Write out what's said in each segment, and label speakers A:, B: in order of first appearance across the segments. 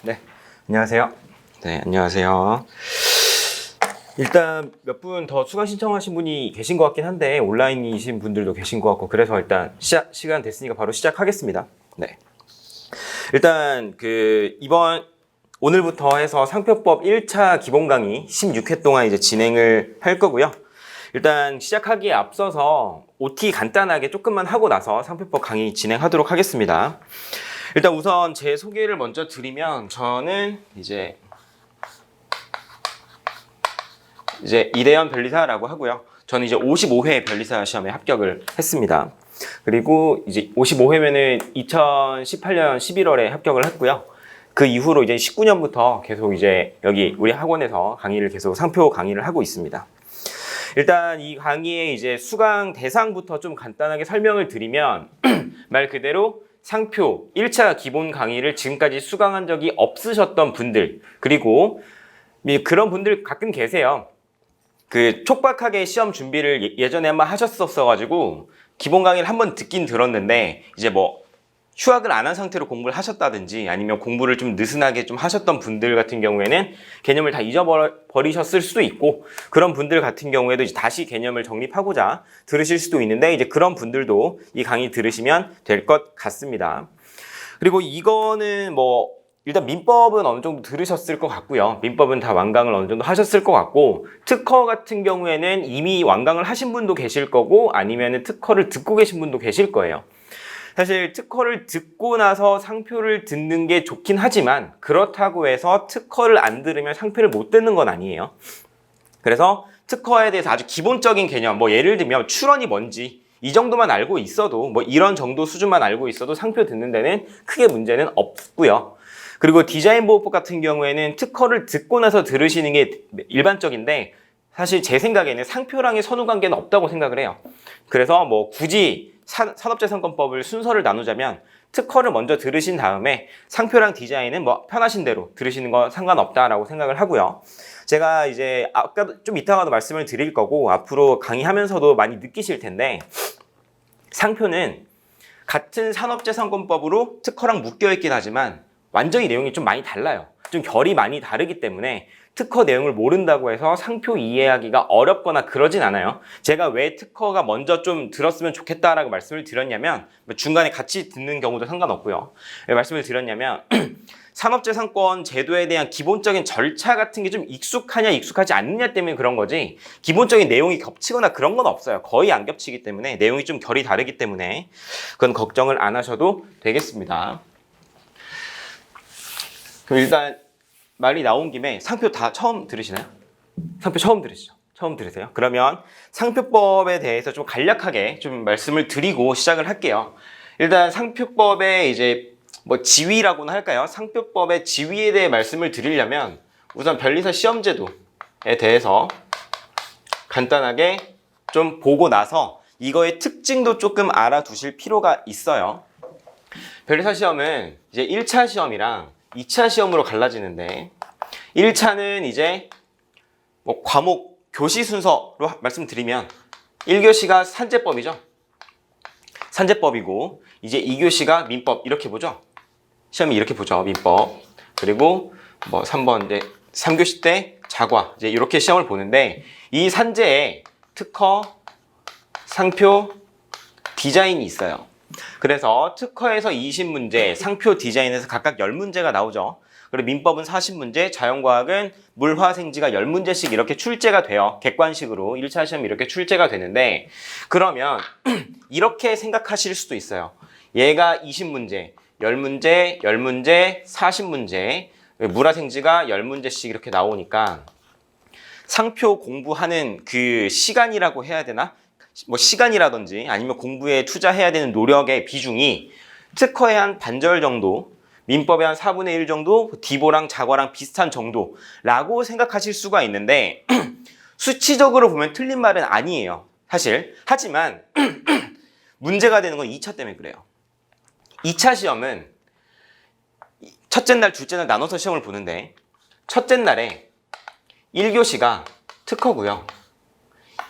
A: 네, 안녕하세요. 네, 안녕하세요. 일단 몇 분 더 수강 신청하신 분이 계신 것 같긴 한데 온라인이신 분들도 계신 것 같고 그래서 일단 시간 됐으니까 바로 시작하겠습니다. 네. 일단 오늘부터 해서 상표법 1차 기본 강의 16회 동안 이제 진행을 할 거고요. 일단 시작하기에 앞서서 OT 간단하게 조금만 하고 나서 상표법 강의 진행하도록 하겠습니다. 일단 우선 제 소개를 먼저 드리면 저는 이제 이대현 변리사라고 하고요. 저는 이제 55회 변리사 시험에 합격을 했습니다. 그리고 이제 55회면은 2018년 11월에 합격을 했고요. 그 이후로 이제 19년부터 계속 이제 여기 우리 학원에서 강의를 계속 상표 강의를 하고 있습니다. 일단 이 강의의 이제 수강 대상부터 좀 간단하게 설명을 드리면 말 그대로 상표 1차 기본 강의를 지금까지 수강한 적이 없으셨던 분들 그리고 그런 분들 가끔 계세요. 촉박하게 시험 준비를 예전에 한번 하셨었어가지고 기본 강의를 한번 듣긴 들었는데 이제 뭐 휴학을 안 한 상태로 공부를 하셨다든지 아니면 공부를 좀 느슨하게 좀 하셨던 분들 같은 경우에는 개념을 다 잊어버리셨을 수도 있고 그런 분들 같은 경우에도 이제 다시 개념을 정립하고자 들으실 수도 있는데 이제 그런 분들도 이 강의 들으시면 될 것 같습니다. 그리고 이거는 뭐 일단 민법은 어느 정도 들으셨을 것 같고요. 민법은 다 완강을 어느 정도 하셨을 것 같고 특허 같은 경우에는 이미 완강을 하신 분도 계실 거고 아니면 특허를 듣고 계신 분도 계실 거예요. 사실 특허를 듣고 나서 상표를 듣는 게 좋긴 하지만 그렇다고 해서 특허를 안 들으면 상표를 못 듣는 건 아니에요. 그래서 특허에 대해서 아주 기본적인 개념, 뭐 예를 들면 출원이 뭔지 이 정도만 알고 있어도 뭐 이런 정도 수준만 알고 있어도 상표 듣는 데는 크게 문제는 없고요. 그리고 디자인보호법 같은 경우에는 특허를 듣고 나서 들으시는 게 일반적인데 사실 제 생각에는 상표랑의 선후관계는 없다고 생각을 해요. 그래서 뭐 굳이 산업재산권법을 순서를 나누자면 특허를 먼저 들으신 다음에 상표랑 디자인은 뭐 편하신 대로 들으시는 건 상관없다라고 생각을 하고요. 제가 이제 아까 좀 이따가도 말씀을 드릴 거고 앞으로 강의하면서도 많이 느끼실 텐데 상표는 같은 산업재산권법으로 특허랑 묶여있긴 하지만 완전히 내용이 좀 많이 달라요. 좀 결이 많이 다르기 때문에 특허 내용을 모른다고 해서 상표 이해하기가 어렵거나 그러진 않아요. 제가 왜 특허가 먼저 좀 들었으면 좋겠다라고 말씀을 드렸냐면 중간에 같이 듣는 경우도 상관없고요. 왜 말씀을 드렸냐면 산업재산권 제도에 대한 기본적인 절차 같은 게 좀 익숙하냐 익숙하지 않느냐 때문에 그런 거지 기본적인 내용이 겹치거나 그런 건 없어요. 거의 안 겹치기 때문에 내용이 좀 결이 다르기 때문에 그건 걱정을 안 하셔도 되겠습니다. 그럼 일단 말이 나온 김에 상표 다 처음 들으시나요? 상표 처음 들으시죠? 처음 들으세요? 그러면 상표법에 대해서 좀 간략하게 좀 말씀을 드리고 시작을 할게요. 일단 상표법의 이제 뭐 지위라고나 할까요? 상표법의 지위에 대해 말씀을 드리려면 우선 변리사 시험제도에 대해서 간단하게 좀 보고 나서 이거의 특징도 조금 알아두실 필요가 있어요. 변리사 시험은 이제 1차 시험이랑 2차 시험으로 갈라지는데 1차는 이제 뭐 과목 교시 순서로 말씀드리면 1교시가 산재법이죠. 산재법이고 이제 2교시가 민법 이렇게 보죠. 시험이 이렇게 보죠. 민법. 그리고 뭐 3번 이제 3교시 때 자과 이제 이렇게 시험을 보는데 이 산재에 특허, 상표, 디자인이 있어요. 그래서 특허에서 20문제, 상표 디자인에서 각각 10문제가 나오죠. 그리고 민법은 40문제, 자연과학은 물화생지가 10문제씩 이렇게 출제가 돼요. 객관식으로 1차 시험 이렇게 출제가 되는데 그러면 이렇게 생각하실 수도 있어요. 얘가 20문제, 10문제, 10문제, 40문제, 물화생지가 10문제씩 이렇게 나오니까 상표 공부하는 그 시간이라고 해야 되나? 뭐 시간이라든지 아니면 공부에 투자해야 되는 노력의 비중이 특허의 한 반절 정도, 민법의 한 4분의 1 정도, 디보랑 자과랑 비슷한 정도라고 생각하실 수가 있는데 수치적으로 보면 틀린 말은 아니에요. 사실. 하지만 문제가 되는 건 2차 때문에 그래요. 2차 시험은 첫째 날, 둘째 날 나눠서 시험을 보는데 첫째 날에 1교시가 특허고요.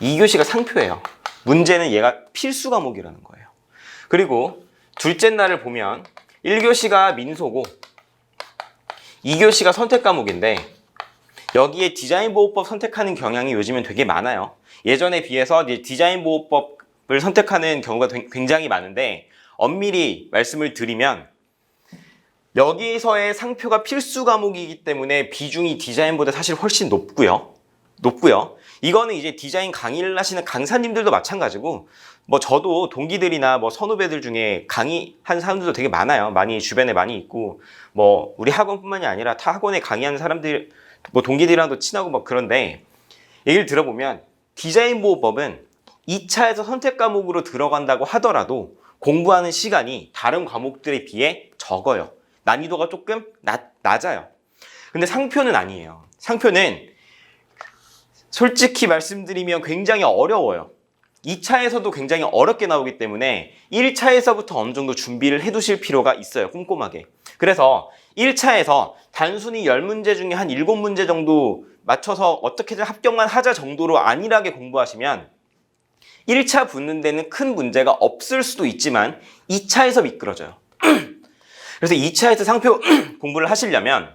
A: 2교시가 상표예요. 문제는 얘가 필수 과목이라는 거예요. 그리고 둘째 날을 보면 1교시가 민소고 2교시가 선택 과목인데 여기에 디자인보호법 선택하는 경향이 요즘엔 되게 많아요. 예전에 비해서 이제 디자인보호법을 선택하는 경우가 굉장히 많은데 엄밀히 말씀을 드리면 여기서의 상표가 필수 과목이기 때문에 비중이 디자인보다 사실 훨씬 높고요. 이거는 이제 디자인 강의를 하시는 강사님들도 마찬가지고 뭐 저도 동기들이나 뭐 선후배들 중에 강의한 사람들도 되게 많아요. 많이 주변에 많이 있고 뭐 우리 학원뿐만이 아니라 타 학원에 강의하는 사람들 뭐 동기들이랑도 친하고 막 그런데 얘기를 들어보면 디자인보호법은 2차에서 선택 과목으로 들어간다고 하더라도 공부하는 시간이 다른 과목들에 비해 적어요. 난이도가 조금 낮아요. 근데 상표는 아니에요. 상표는 솔직히 말씀드리면 굉장히 어려워요. 2차에서도 굉장히 어렵게 나오기 때문에 1차에서부터 어느 정도 준비를 해두실 필요가 있어요. 꼼꼼하게. 그래서 1차에서 단순히 10문제 중에 한 7문제 정도 맞춰서 어떻게든 합격만 하자 정도로 안일하게 공부하시면 1차 붙는 데는 큰 문제가 없을 수도 있지만 2차에서 미끄러져요. 그래서 2차에서 상표 공부를 하시려면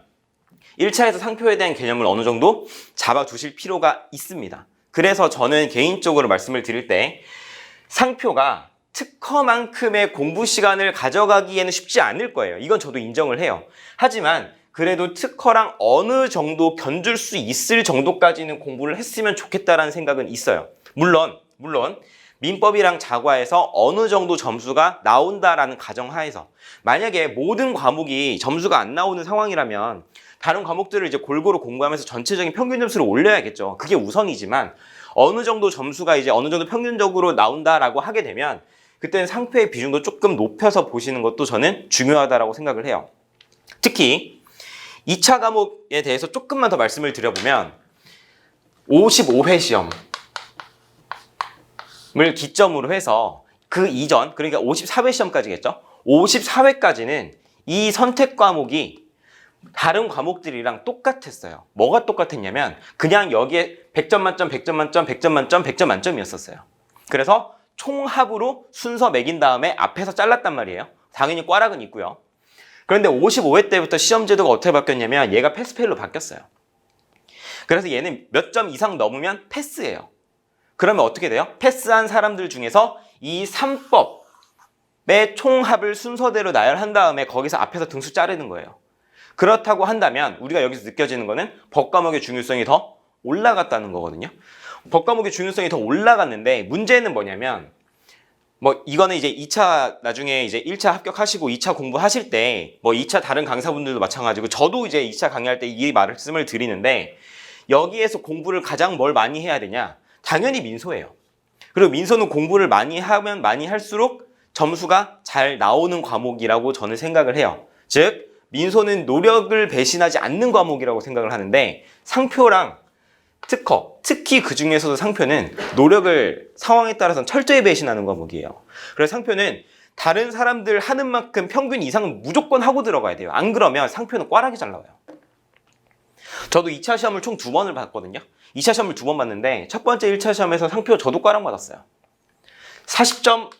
A: 1차에서 상표에 대한 개념을 어느 정도 잡아두실 필요가 있습니다. 그래서 저는 개인적으로 말씀을 드릴 때 상표가 특허만큼의 공부 시간을 가져가기에는 쉽지 않을 거예요. 이건 저도 인정을 해요. 하지만 그래도 특허랑 어느 정도 견줄 수 있을 정도까지는 공부를 했으면 좋겠다라는 생각은 있어요. 물론 민법이랑 자과에서 어느 정도 점수가 나온다라는 가정하에서 만약에 모든 과목이 점수가 안 나오는 상황이라면 다른 과목들을 이제 골고루 공부하면서 전체적인 평균 점수를 올려야겠죠. 그게 우선이지만 어느 정도 점수가 이제 어느 정도 평균적으로 나온다라고 하게 되면 그때는 상표의 비중도 조금 높여서 보시는 것도 저는 중요하다라고 생각을 해요. 특히 2차 과목에 대해서 조금만 더 말씀을 드려보면 55회 시험을 기점으로 해서 그 이전, 그러니까 54회 시험까지겠죠. 54회까지는 이 선택 과목이 다른 과목들이랑 똑같았어요. 뭐가 똑같았냐면 그냥 여기에 100점 만점, 100점 만점, 100점 만점, 100점 만점이었었어요. 그래서 총합으로 순서 매긴 다음에 앞에서 잘랐단 말이에요. 당연히 꽈락은 있고요. 그런데 55회 때부터 시험 제도가 어떻게 바뀌었냐면 얘가 패스페일로 바뀌었어요. 그래서 얘는 몇 점 이상 넘으면 패스예요. 그러면 어떻게 돼요? 패스한 사람들 중에서 이 3법의 총합을 순서대로 나열한 다음에 거기서 앞에서 등수 자르는 거예요. 그렇다고 한다면 우리가 여기서 느껴지는 거는 법과목의 중요성이 더 올라갔다는 거거든요. 법과목의 중요성이 더 올라갔는데 문제는 뭐냐면 뭐 이거는 이제 2차 나중에 이제 1차 합격하시고 2차 공부하실 때 뭐 2차 다른 강사분들도 마찬가지고 저도 이제 2차 강의할 때 이 말씀을 드리는데 여기에서 공부를 가장 뭘 많이 해야 되냐? 당연히 민소예요. 그리고 민소는 공부를 많이 하면 많이 할수록 점수가 잘 나오는 과목이라고 저는 생각을 해요. 즉 민소는 노력을 배신하지 않는 과목이라고 생각을 하는데 상표랑 특허, 특히 그 중에서도 상표는 노력을 상황에 따라서는 철저히 배신하는 과목이에요. 그래서 상표는 다른 사람들 하는 만큼 평균 이상은 무조건 하고 들어가야 돼요. 안 그러면 상표는 꽈락이 잘 나와요. 저도 2차 시험을 총 2번을 봤거든요. 2차 시험을 2번 봤는데 첫 번째 1차 시험에서 상표 저도 꽈락 맞았어요. 40점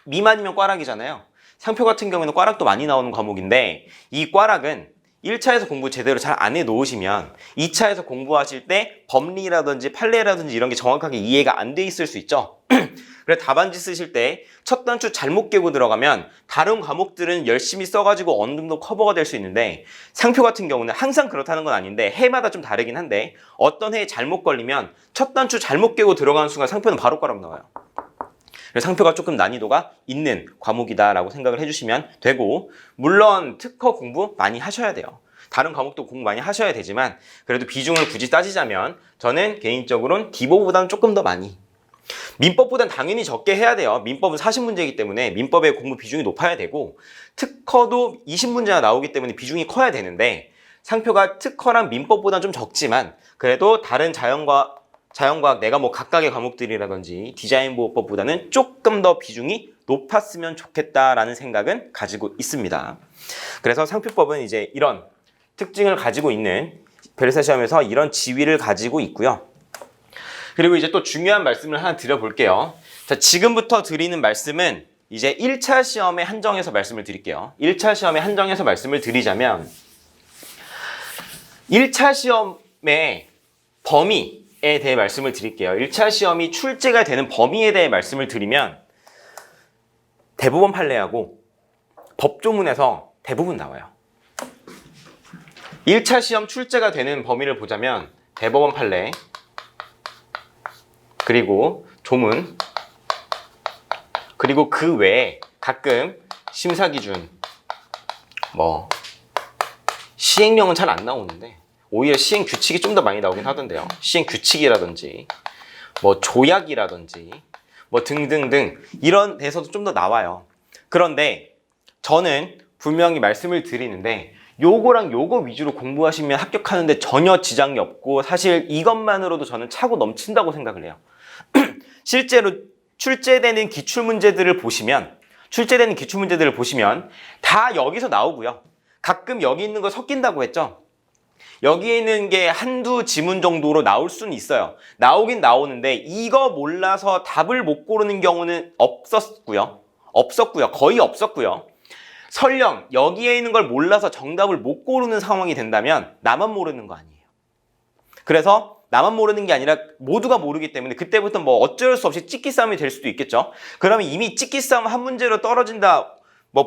A: 미만이면 꽈락이잖아요. 상표 같은 경우에는 꽈락도 많이 나오는 과목인데 이 꽈락은 1차에서 공부 제대로 잘 안 해놓으시면 2차에서 공부하실 때 법리라든지 판례라든지 이런 게 정확하게 이해가 안 돼 있을 수 있죠. 그래서 답안지 쓰실 때 첫 단추 잘못 깨고 들어가면 다른 과목들은 열심히 써가지고 어느 정도 커버가 될 수 있는데 상표 같은 경우는 항상 그렇다는 건 아닌데 해마다 좀 다르긴 한데 어떤 해에 잘못 걸리면 첫 단추 잘못 깨고 들어가는 순간 상표는 바로 꽈락 나와요. 그래서 상표가 조금 난이도가 있는 과목이다라고 생각을 해주시면 되고 물론 특허 공부 많이 하셔야 돼요. 다른 과목도 공부 많이 하셔야 되지만 그래도 비중을 굳이 따지자면 저는 개인적으로는 디보보다는 조금 더 많이 민법보다는 당연히 적게 해야 돼요. 민법은 40문제이기 때문에 민법의 공부 비중이 높아야 되고 특허도 20문제나 나오기 때문에 비중이 커야 되는데 상표가 특허랑 민법보다는 좀 적지만 그래도 다른 자연과학 내가 뭐 각각의 과목들이라든지 디자인보호법보다는 조금 더 비중이 높았으면 좋겠다라는 생각은 가지고 있습니다. 그래서 상표법은 이제 이런 특징을 가지고 있는 변리사 시험에서 이런 지위를 가지고 있고요. 그리고 이제 또 중요한 말씀을 하나 드려볼게요. 자, 지금부터 드리는 말씀은 이제 1차 시험에 한정해서 말씀을 드릴게요. 1차 시험에 한정해서 말씀을 드리자면 1차 시험의 범위에 대해 말씀을 드릴게요. 1차 시험이 출제가 되는 범위에 대해 말씀을 드리면 대법원 판례하고 법조문에서 대부분 나와요. 1차 시험 출제가 되는 범위를 보자면 대법원 판례, 그리고 조문, 그리고 그 외에 가끔 심사기준, 시행령은 잘 안 나오는데 오히려 시행 규칙이 좀 더 많이 나오긴 하던데요. 시행 규칙이라든지 조약이라든지 등등등 이런 데서도 좀 더 나와요. 그런데 저는 분명히 말씀을 드리는데 요거랑 요거 위주로 공부하시면 합격하는데 전혀 지장이 없고 사실 이것만으로도 저는 차고 넘친다고 생각을 해요. 실제로 출제되는 기출문제들을 보시면 다 여기서 나오고요. 가끔 여기 있는 거 섞인다고 했죠. 여기에 있는 게 한두 지문 정도로 나올 수는 있어요. 나오긴 나오는데 이거 몰라서 답을 못 고르는 경우는 없었고요. 거의 없었고요. 설령 여기에 있는 걸 몰라서 정답을 못 고르는 상황이 된다면 나만 모르는 거 아니에요. 그래서 나만 모르는 게 아니라 모두가 모르기 때문에 그때부터 어쩔 수 없이 찍기 싸움이 될 수도 있겠죠. 그러면 이미 찍기 싸움 한 문제로 떨어진다,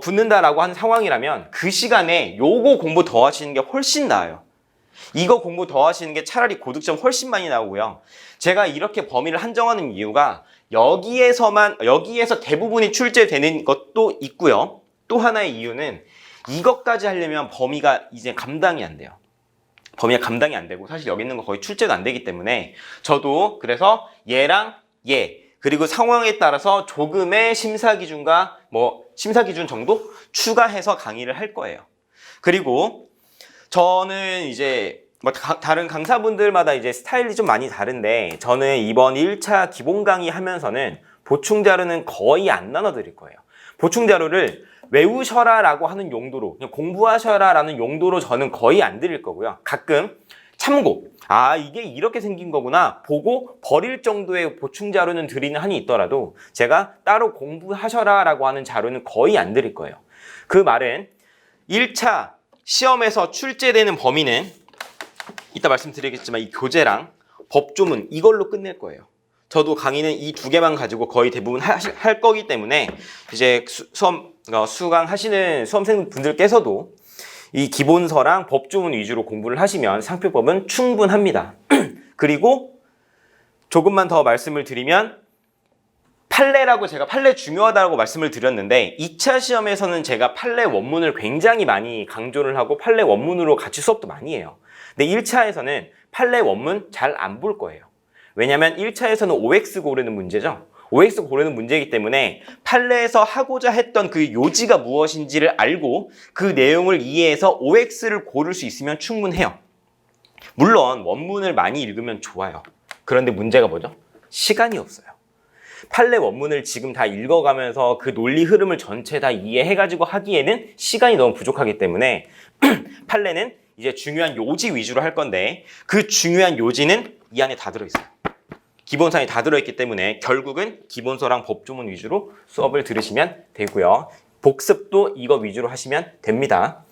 A: 붙는다라고 하는 상황이라면 그 시간에 요거 공부 더 하시는 게 훨씬 나아요. 이거 공부 더 하시는 게 차라리 고득점 훨씬 많이 나오고요. 제가 이렇게 범위를 한정하는 이유가 여기에서 대부분이 출제되는 것도 있고요. 또 하나의 이유는 이것까지 하려면 범위가 이제 감당이 안 돼요. 범위가 감당이 안 되고 사실 여기 있는 거 거의 출제도 안 되기 때문에 저도 그래서 얘랑 얘 그리고 상황에 따라서 조금의 심사기준과 심사기준 정도 추가해서 강의를 할 거예요. 그리고 저는 이제 다른 강사분들마다 이제 스타일이 좀 많이 다른데 저는 이번 1차 기본 강의 하면서는 보충 자료는 거의 안 나눠드릴 거예요. 보충 자료를 외우셔라라고 하는 용도로, 그냥 공부하셔라라는 용도로 저는 거의 안 드릴 거고요. 가끔 참고, 이게 이렇게 생긴 거구나 보고 버릴 정도의 보충 자료는 드리는 한이 있더라도 제가 따로 공부하셔라라고 하는 자료는 거의 안 드릴 거예요. 그 말은 1차 시험에서 출제되는 범위는 이따 말씀드리겠지만 이 교재랑 법조문 이걸로 끝낼 거예요. 저도 강의는 이 두 개만 가지고 거의 대부분 할 거기 때문에 이제 수강하시는 수험생분들께서도 이 기본서랑 법조문 위주로 공부를 하시면 상표법은 충분합니다. 그리고 조금만 더 말씀을 드리면 판례라고 제가 판례 중요하다고 말씀을 드렸는데 2차 시험에서는 제가 판례 원문을 굉장히 많이 강조를 하고 판례 원문으로 같이 수업도 많이 해요. 근데 1차에서는 판례 원문 잘 안 볼 거예요. 왜냐면 1차에서는 OX 고르는 문제죠. OX 고르는 문제이기 때문에 판례에서 하고자 했던 그 요지가 무엇인지를 알고 그 내용을 이해해서 OX를 고를 수 있으면 충분해요. 물론 원문을 많이 읽으면 좋아요. 그런데 문제가 뭐죠? 시간이 없어요. 판례 원문을 지금 다 읽어가면서 그 논리 흐름을 전체 다 이해해가지고 하기에는 시간이 너무 부족하기 때문에 판례는 이제 중요한 요지 위주로 할 건데 그 중요한 요지는 이 안에 다 들어있어요. 기본사항이 다 들어있기 때문에 결국은 기본서랑 법조문 위주로 수업을 들으시면 되고요. 복습도 이거 위주로 하시면 됩니다.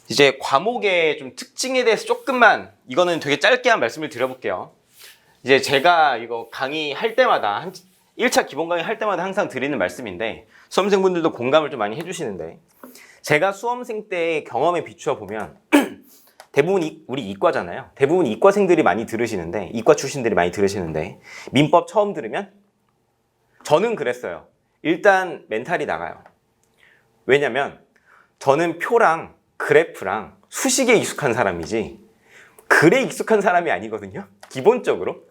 A: 이제 과목의 좀 특징에 대해서 조금만 이거는 되게 짧게 한 말씀을 드려볼게요. 이제 제가 이거 강의할 때마다 1차 기본 강의 할 때마다 항상 드리는 말씀인데 수험생분들도 공감을 좀 많이 해주시는데 제가 수험생 때의 경험에 비추어 보면 대부분 우리 이과잖아요. 대부분 이과생들이 많이 들으시는데 이과 출신들이 많이 들으시는데 민법 처음 들으면 저는 그랬어요. 일단 멘탈이 나가요. 왜냐면 저는 표랑 그래프랑 수식에 익숙한 사람이지 글에 익숙한 사람이 아니거든요. 기본적으로.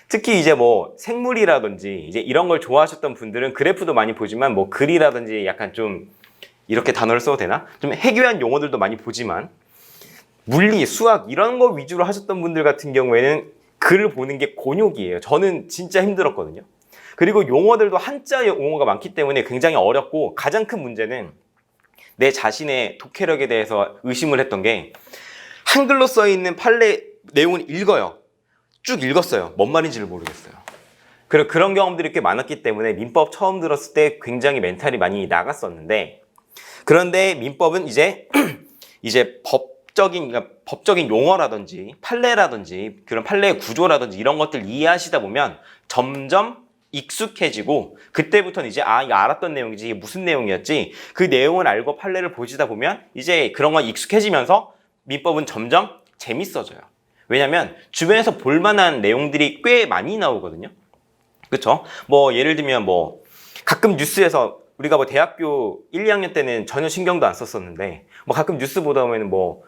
A: 특히 이제 생물이라든지 이제 이런 걸 좋아하셨던 분들은 그래프도 많이 보지만 글이라든지 약간 좀 이렇게 단어를 써도 되나? 좀 해괴한 용어들도 많이 보지만 물리, 수학 이런 거 위주로 하셨던 분들 같은 경우에는 글을 보는 게 곤욕이에요. 저는 진짜 힘들었거든요. 그리고 용어들도 한자 용어가 많기 때문에 굉장히 어렵고 가장 큰 문제는 내 자신의 독해력에 대해서 의심을 했던 게 한글로 써있는 판례 내용을 읽어요. 쭉 읽었어요. 뭔 말인지를 모르겠어요. 그리고 그런 경험들이 꽤 많았기 때문에 민법 처음 들었을 때 굉장히 멘탈이 많이 나갔었는데 그런데 민법은 이제 법적인 용어라든지 판례라든지 그런 판례의 구조라든지 이런 것들 이해하시다 보면 점점 익숙해지고 그때부터는 이제 이거 알았던 내용이지 이게 무슨 내용이었지 그 내용을 알고 판례를 보시다 보면 이제 그런 거 익숙해지면서 민법은 점점 재밌어져요. 왜냐면 주변에서 볼만한 내용들이 꽤 많이 나오거든요. 그쵸? 뭐 예를 들면 뭐 가끔 뉴스에서 우리가 뭐 대학교 1, 2학년 때는 전혀 신경도 안 썼었는데 뭐 가끔 뉴스 보다 보면 뭐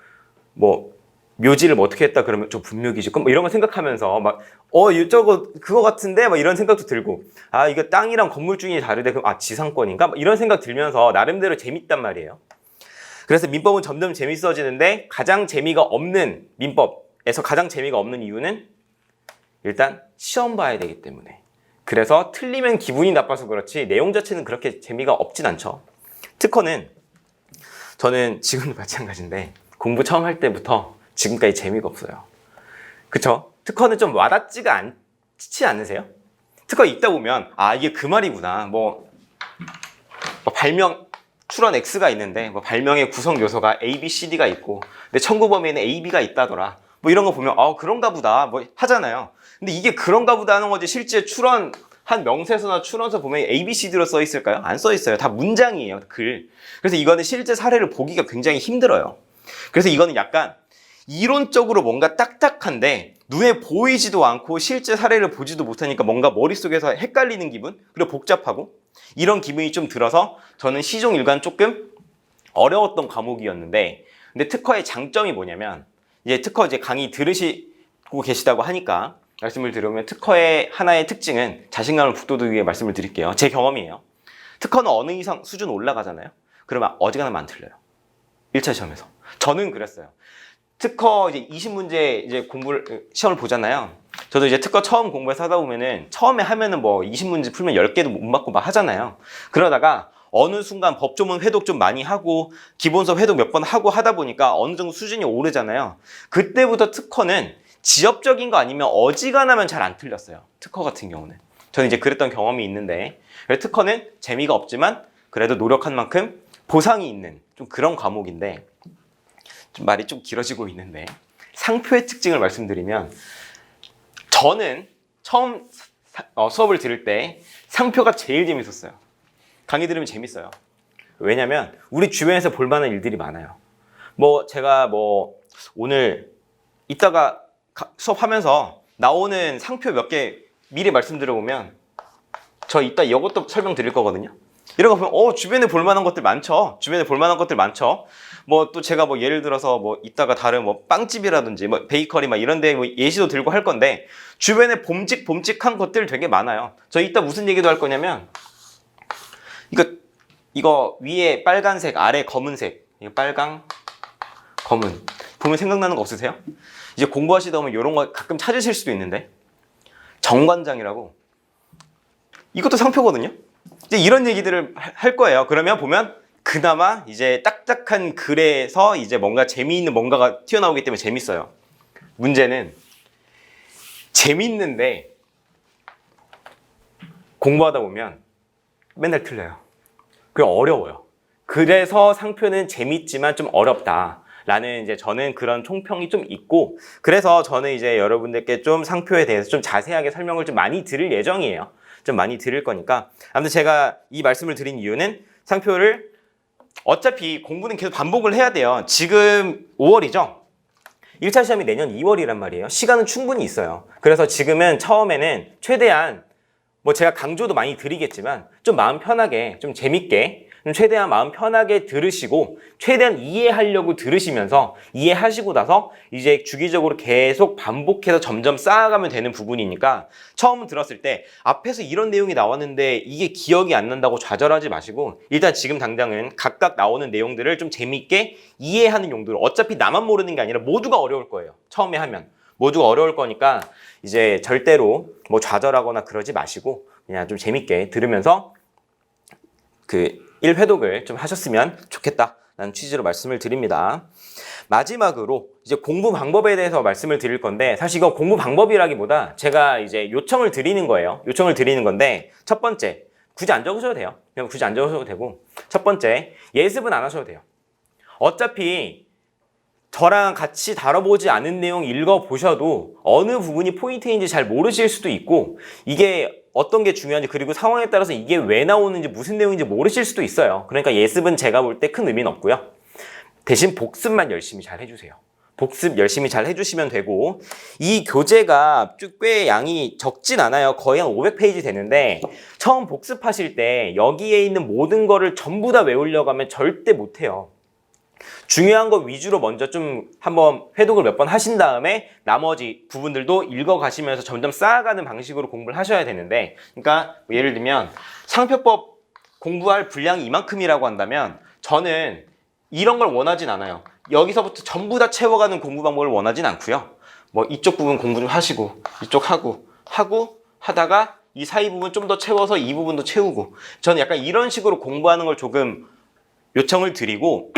A: 묘지를 뭐 어떻게 했다 그러면 저 분묘기지 뭐 이런 거 생각하면서 막 저거 그거 같은데 막 이런 생각도 들고 이거 땅이랑 건물주인이 다르대 그럼 지상권인가 막 이런 생각 들면서 나름대로 재밌단 말이에요. 그래서 민법은 점점 재밌어지는데 가장 재미가 없는 민법에서 가장 재미가 없는 이유는 일단 시험 봐야 되기 때문에. 그래서 틀리면 기분이 나빠서 그렇지 내용 자체는 그렇게 재미가 없진 않죠. 특허는 저는 지금도 마찬가지인데 공부 처음 할 때부터 지금까지 재미가 없어요. 그쵸? 특허는 좀 와닿지가 않지 않으세요? 특허 읽다 보면 이게 그 말이구나. 뭐 발명 출원 X가 있는데 뭐 발명의 구성 요소가 A, B, C, D가 있고 근데 청구 범위에는 A, B가 있다더라. 뭐 이런 거 보면 그런가 보다 뭐 하잖아요. 근데 이게 그런가 보다 하는 거지 실제 출원 한 명세서나 출원서 보면 A, B, C, D로 써 있을까요? 안 써 있어요. 다 문장이에요. 글. 그래서 이거는 실제 사례를 보기가 굉장히 힘들어요. 그래서 이거는 약간 이론적으로 뭔가 딱딱한데 눈에 보이지도 않고 실제 사례를 보지도 못하니까 뭔가 머릿속에서 헷갈리는 기분? 그리고 복잡하고 이런 기분이 좀 들어서 저는 시종 일관 조금 어려웠던 과목이었는데 근데 특허의 장점이 뭐냐면 이제 특허 강의 들으시고 계시다고 하니까 말씀을 드리면 특허의 하나의 특징은 자신감을 북돋우기 위해 말씀을 드릴게요. 제 경험이에요. 특허는 어느 이상 수준 올라가잖아요. 그러면 어지간하면 안 틀려요. 1차 시험에서. 저는 그랬어요. 특허 이제 20문제 이제 시험을 보잖아요. 저도 이제 특허 처음 공부해서 하다 보면은 처음에 하면은 뭐 20문제 풀면 10개도 못 맞고 막 하잖아요. 그러다가 어느 순간 법조문 회독 좀 많이 하고 기본서 회독 몇 번 하고 하다 보니까 어느 정도 수준이 오르잖아요. 그때부터 특허는 지엽적인 거 아니면 어지간하면 잘 안 틀렸어요. 특허 같은 경우는. 저는 이제 그랬던 경험이 있는데 특허는 재미가 없지만 그래도 노력한 만큼 보상이 있는 좀 그런 과목인데 좀 말이 좀 길어지고 있는데 상표의 특징을 말씀드리면 저는 처음 수업을 들을 때 상표가 제일 재밌었어요. 강의 들으면 재밌어요. 왜냐면 우리 주변에서 볼만한 일들이 많아요. 뭐 제가 뭐 오늘 이따가 수업하면서 나오는 상표 몇 개 미리 말씀드려보면 저 이따 이것도 설명드릴 거거든요. 이런 거 보면 주변에 볼만한 것들 많죠. 주변에 볼만한 것들 많죠. 뭐 또 제가 뭐 예를 들어서 뭐 이따가 다른 뭐 빵집이라든지 뭐 베이커리 막 이런데 뭐 예시도 들고 할 건데 주변에 봄직한 것들 되게 많아요. 저 이따 무슨 얘기도 할 거냐면 이거 위에 빨간색 아래 검은색 이거 빨강 검은 보면 생각나는 거 없으세요? 이제 공부하시다 보면 이런 거 가끔 찾으실 수도 있는데 정관장이라고 이것도 상표거든요. 이제 이런 얘기들을 할 거예요. 그러면 보면 그나마 이제 딱딱한 글에서 이제 뭔가 재미있는 뭔가가 튀어나오기 때문에 재밌어요. 문제는 재밌는데 공부하다 보면 맨날 틀려요. 그게 어려워요. 그래서 상표는 재밌지만 좀 어렵다. 라는 이제 저는 그런 총평이 좀 있고 그래서 저는 이제 여러분들께 좀 상표에 대해서 좀 자세하게 설명을 좀 많이 드릴 예정이에요. 좀 많이 드릴 거니까 아무튼 제가 이 말씀을 드린 이유는 상표를 어차피 공부는 계속 반복을 해야 돼요. 지금 5월이죠? 1차 시험이 내년 2월이란 말이에요. 시간은 충분히 있어요. 그래서 지금은 처음에는 최대한 뭐 제가 강조도 많이 드리겠지만 좀 마음 편하게 좀 재밌게 최대한 마음 편하게 들으시고 최대한 이해하려고 들으시면서 이해하시고 나서 이제 주기적으로 계속 반복해서 점점 쌓아가면 되는 부분이니까 처음 들었을 때 앞에서 이런 내용이 나왔는데 이게 기억이 안 난다고 좌절하지 마시고 일단 지금 당장은 각각 나오는 내용들을 좀 재밌게 이해하는 용도로 어차피 나만 모르는 게 아니라 모두가 어려울 거예요. 처음에 하면 모두가 어려울 거니까 이제 절대로 뭐 좌절하거나 그러지 마시고 그냥 좀 재밌게 들으면서 1회독을 좀 하셨으면 좋겠다라는 취지로 말씀을 드립니다. 마지막으로 이제 공부 방법에 대해서 말씀을 드릴 건데 사실 이거 공부 방법이라기보다 제가 이제 요청을 드리는 거예요. 요청을 드리는 건데 첫 번째, 굳이 안 적으셔도 돼요. 그냥 굳이 안 적으셔도 되고 첫 번째, 예습은 안 하셔도 돼요. 어차피 저랑 같이 다뤄보지 않은 내용 읽어보셔도 어느 부분이 포인트인지 잘 모르실 수도 있고 이게 어떤 게 중요한지 그리고 상황에 따라서 이게 왜 나오는지 무슨 내용인지 모르실 수도 있어요. 그러니까 예습은 제가 볼 때 큰 의미는 없고요. 대신 복습만 열심히 잘 해주세요. 복습 열심히 잘 해주시면 되고 이 교재가 꽤 양이 적진 않아요. 거의 한 500페이지 되는데 처음 복습하실 때 여기에 있는 모든 거를 전부 다 외우려고 하면 절대 못해요. 중요한 거 위주로 먼저 좀 한번 회독을 몇 번 하신 다음에 나머지 부분들도 읽어가시면서 점점 쌓아가는 방식으로 공부를 하셔야 되는데 그러니까 예를 들면 상표법 공부할 분량이 이만큼이라고 한다면 저는 이런 걸 원하진 않아요. 여기서부터 전부 다 채워가는 공부 방법을 원하진 않고요. 뭐 이쪽 부분 공부 좀 하시고 이쪽 하고 하다가 이 사이 부분 좀 더 채워서 이 부분도 채우고 저는 약간 이런 식으로 공부하는 걸 조금 요청을 드리고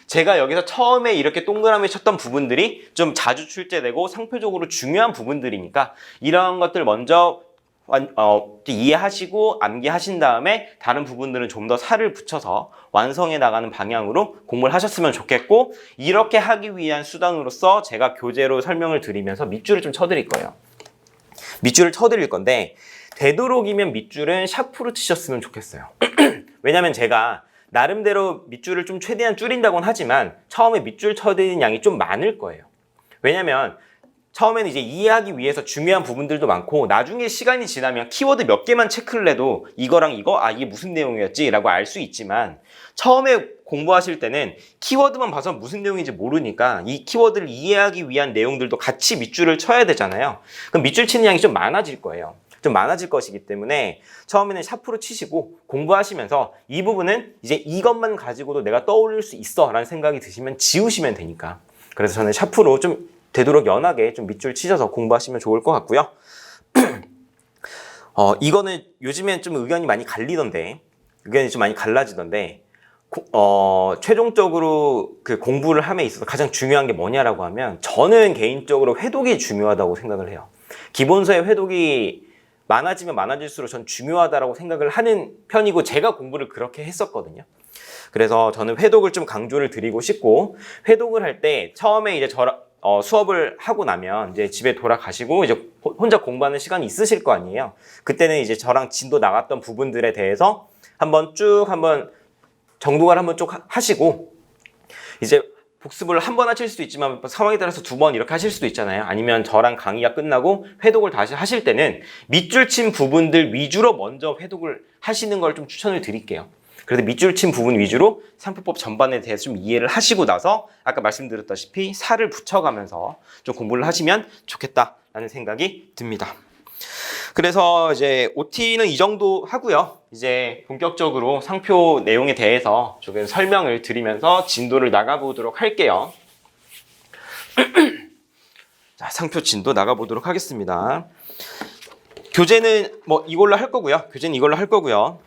A: 제가 여기서 처음에 이렇게 동그라미 쳤던 부분들이 좀 자주 출제되고 상표적으로 중요한 부분들이니까 이런 것들 먼저 이해하시고 암기하신 다음에 다른 부분들은 좀 더 살을 붙여서 완성해 나가는 방향으로 공부를 하셨으면 좋겠고 이렇게 하기 위한 수단으로서 제가 교재로 설명을 드리면서 밑줄을 좀 쳐드릴 거예요. 밑줄을 쳐드릴 건데 되도록이면 밑줄은 샤프로 치셨으면 좋겠어요. 왜냐면 제가 나름대로 밑줄을 좀 최대한 줄인다고는 하지만 처음에 밑줄 쳐드리는 양이 좀 많을 거예요. 왜냐면 처음에는 이제 이해하기 위해서 중요한 부분들도 많고 나중에 시간이 지나면 키워드 몇 개만 체크를 해도 이거랑 이거 이게 무슨 내용이었지 라고 알 수 있지만 처음에 공부하실 때는 키워드만 봐서 무슨 내용인지 모르니까 이 키워드를 이해하기 위한 내용들도 같이 밑줄을 쳐야 되잖아요. 그럼 밑줄 치는 양이 좀 많아질 거예요. 좀 많아질 것이기 때문에 처음에는 샤프로 치시고 공부하시면서 이 부분은 이제 이것만 가지고도 내가 떠올릴 수 있어 라는 생각이 드시면 지우시면 되니까 그래서 저는 샤프로 좀 되도록 연하게 좀 밑줄 치셔서 공부하시면 좋을 것 같고요. 이거는 요즘엔 좀 의견이 많이 갈라지던데 최종적으로 그 공부를 함에 있어서 가장 중요한 게 뭐냐라고 하면 저는 개인적으로 회독이 중요하다고 생각을 해요. 기본서의 회독이 많아지면 많아질수록 전 중요하다고 생각을 하는 편이고 제가 공부를 그렇게 했었거든요. 그래서 저는 회독을 좀 강조를 드리고 싶고 회독을 할 때 처음에 이제 수업을 하고 나면 이제 집에 돌아가시고 이제 혼자 공부하는 시간이 있으실 거 아니에요. 그때는 이제 저랑 진도 나갔던 부분들에 대해서 한번 정독을 한번 쭉 하시고 이제 복습을 한 번 하실 수도 있지만 상황에 따라서 2번 이렇게 하실 수도 있잖아요. 아니면 저랑 강의가 끝나고 회독을 다시 하실 때는 밑줄 친 부분들 위주로 먼저 회독을 하시는 걸 좀 추천을 드릴게요. 그래서 밑줄 친 부분 위주로 상표법 전반에 대해서 좀 이해를 하시고 나서 아까 말씀드렸다시피 살을 붙여가면서 좀 공부를 하시면 좋겠다라는 생각이 듭니다. 그래서 이제 OT는 이 정도 하고요. 이제 본격적으로 상표 내용에 대해서 조금 설명을 드리면서 진도를 나가보도록 할게요. 자, 상표 진도 나가보도록 하겠습니다. 교재는 뭐 이걸로 할 거고요.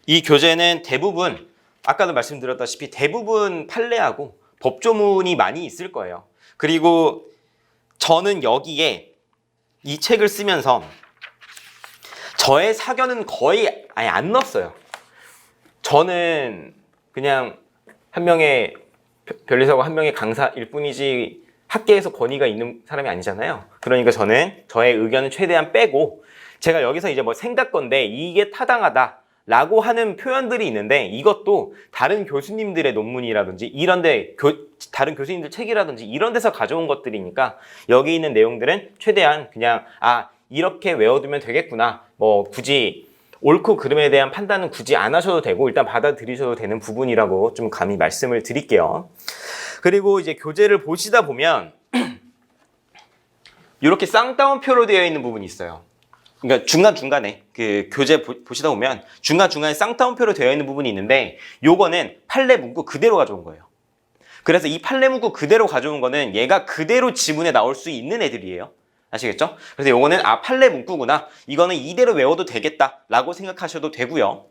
A: 이 교재는 대부분 아까도 말씀드렸다시피 대부분 판례하고 법조문이 많이 있을 거예요. 그리고 저는 여기에 이 책을 쓰면서 저의 사견은 거의 아예 안 넣었어요. 저는 그냥 한 명의 변리사고 한 명의 강사일 뿐이지 학계에서 권위가 있는 사람이 아니잖아요. 그러니까 저는 저의 의견은 최대한 빼고 제가 여기서 이제 뭐 생각건데 이게 타당하다 라고 하는 표현들이 있는데 이것도 다른 교수님들의 논문이라든지 이런데 다른 교수님들 책이라든지 이런 데서 가져온 것들이니까 여기 있는 내용들은 최대한 그냥 이렇게 외워두면 되겠구나 뭐 굳이 옳고 그름에 대한 판단은 굳이 안 하셔도 되고 일단 받아들이셔도 되는 부분이라고 좀 감히 말씀을 드릴게요. 그리고 이제 교재를 보시다 보면 이렇게 쌍따옴표로 되어 있는 부분이 있어요. 그러니까 중간중간에 그 교재 보시다 보면 중간중간에 쌍따옴표로 되어 있는 부분이 있는데 요거는 판례 문구 그대로 가져온 거예요. 그래서 이 판례 문구 그대로 가져온 거는 얘가 그대로 지문에 나올 수 있는 애들이에요. 아시겠죠? 그래서 요거는 판례 문구구나. 이거는 이대로 외워도 되겠다라고 생각하셔도 되고요.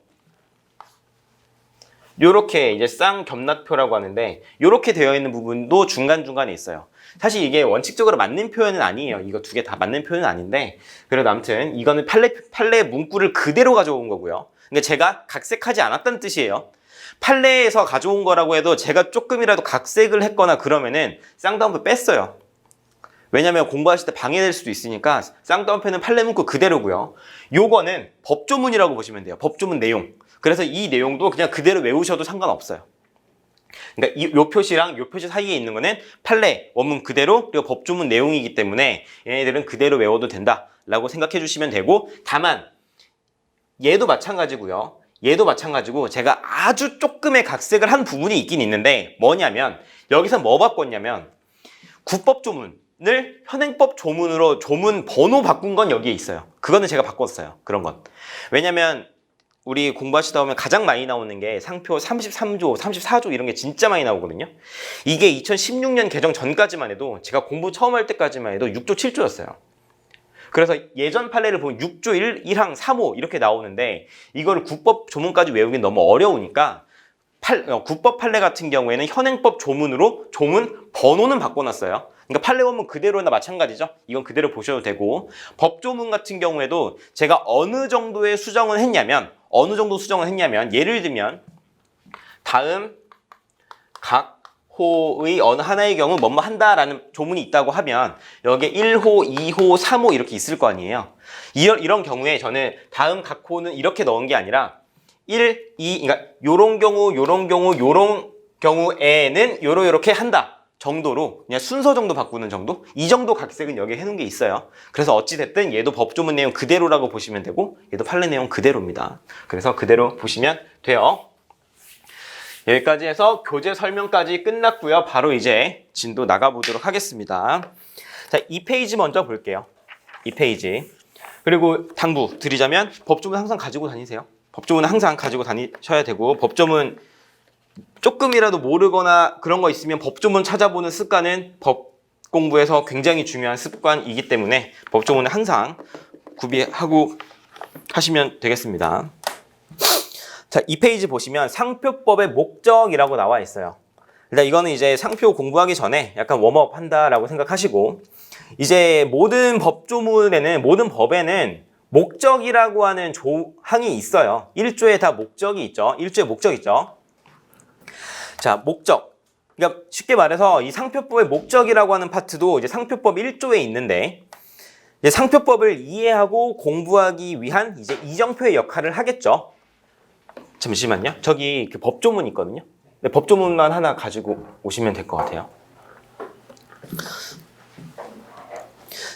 A: 요렇게 이제 쌍겸락표라고 하는데 요렇게 되어 있는 부분도 중간중간에 있어요. 사실 이게 원칙적으로 맞는 표현은 아니에요. 이거 2개 다 맞는 표현은 아닌데 그래도 아무튼 이거는 판례 문구를 그대로 가져온 거고요. 근데 제가 각색하지 않았다는 뜻이에요. 판례에서 가져온 거라고 해도 제가 조금이라도 각색을 했거나 그러면은 쌍따옴표 뺐어요. 왜냐면 공부하실 때 방해될 수도 있으니까 쌍따옴표는 판례 문구 그대로고요. 요거는 법조문이라고 보시면 돼요. 법조문 내용. 그래서 이 내용도 그냥 그대로 외우셔도 상관없어요. 그러니까 요 표시랑 요 표시 사이에 있는 거는 판례, 원문 그대로 그리고 법조문 내용이기 때문에 얘네들은 그대로 외워도 된다라고 생각해 주시면 되고, 다만 얘도 마찬가지고요. 얘도 마찬가지고 제가 아주 조금의 각색을 한 부분이 있긴 있는데 뭐냐면 여기서 뭐 바꿨냐면 국법조문을 현행법 조문으로 조문 번호 바꾼 건 여기에 있어요. 그거는 제가 바꿨어요. 그런 건. 왜냐면 우리 공부하시다 보면 가장 많이 나오는 게 상표 33조, 34조 이런 게 진짜 많이 나오거든요. 이게 2016년 개정 전까지만 해도 제가 공부 처음 할 때까지만 해도 6조, 7조였어요. 그래서 예전 판례를 보면 6조 1항 3호 이렇게 나오는데 이거를 국법 조문까지 외우긴 너무 어려우니까 국법 판례 같은 경우에는 현행법 조문으로 조문 번호는 바꿔놨어요. 그러니까 판례 원문 그대로나 마찬가지죠. 이건 그대로 보셔도 되고, 법조문 같은 경우에도 제가 어느 정도의 수정을 했냐면 예를 들면 다음 각 호의 어느 하나의 경우 뭐뭐 한다라는 조문이 있다고 하면 여기에 1호, 2호, 3호 이렇게 있을 거 아니에요. 이런 경우에 저는 다음 각 호는 이렇게 넣은 게 아니라 1, 2, 그러니까 요런 경우에는 요렇게 한다 정도로 그냥 순서 정도 바꾸는 정도? 이 정도 각색은 여기에 해놓은 게 있어요. 그래서 어찌됐든 얘도 법조문 내용 그대로라고 보시면 되고 얘도 판례 내용 그대로입니다. 그래서 그대로 보시면 돼요. 여기까지 해서 교재 설명까지 끝났고요. 바로 이제 진도 나가보도록 하겠습니다. 자, 2페이지 먼저 볼게요. 2페이지. 그리고 당부 드리자면 법조문 항상 가지고 다니세요. 법조문은 항상 가지고 다니셔야 되고, 법조문 조금이라도 모르거나 그런 거 있으면 법조문 찾아보는 습관은 법 공부에서 굉장히 중요한 습관이기 때문에 법조문은 항상 구비하고 하시면 되겠습니다. 자, 2페이지 보시면 상표법의 목적이라고 나와 있어요. 일단 이거는 이제 상표 공부하기 전에 약간 웜업 한다라고 생각하시고, 이제 모든 법에는 목적이라고 하는 조항이 있어요. 1조에 다 목적이 있죠. 1조에 목적 있죠. 자, 목적. 그러니까 쉽게 말해서 이 상표법의 목적이라고 하는 파트도 이제 상표법 1조에 있는데, 이제 상표법을 이해하고 공부하기 위한 이제 이정표의 역할을 하겠죠. 잠시만요. 저기 그 법조문 있거든요. 네, 법조문만 하나 가지고 오시면 될 것 같아요.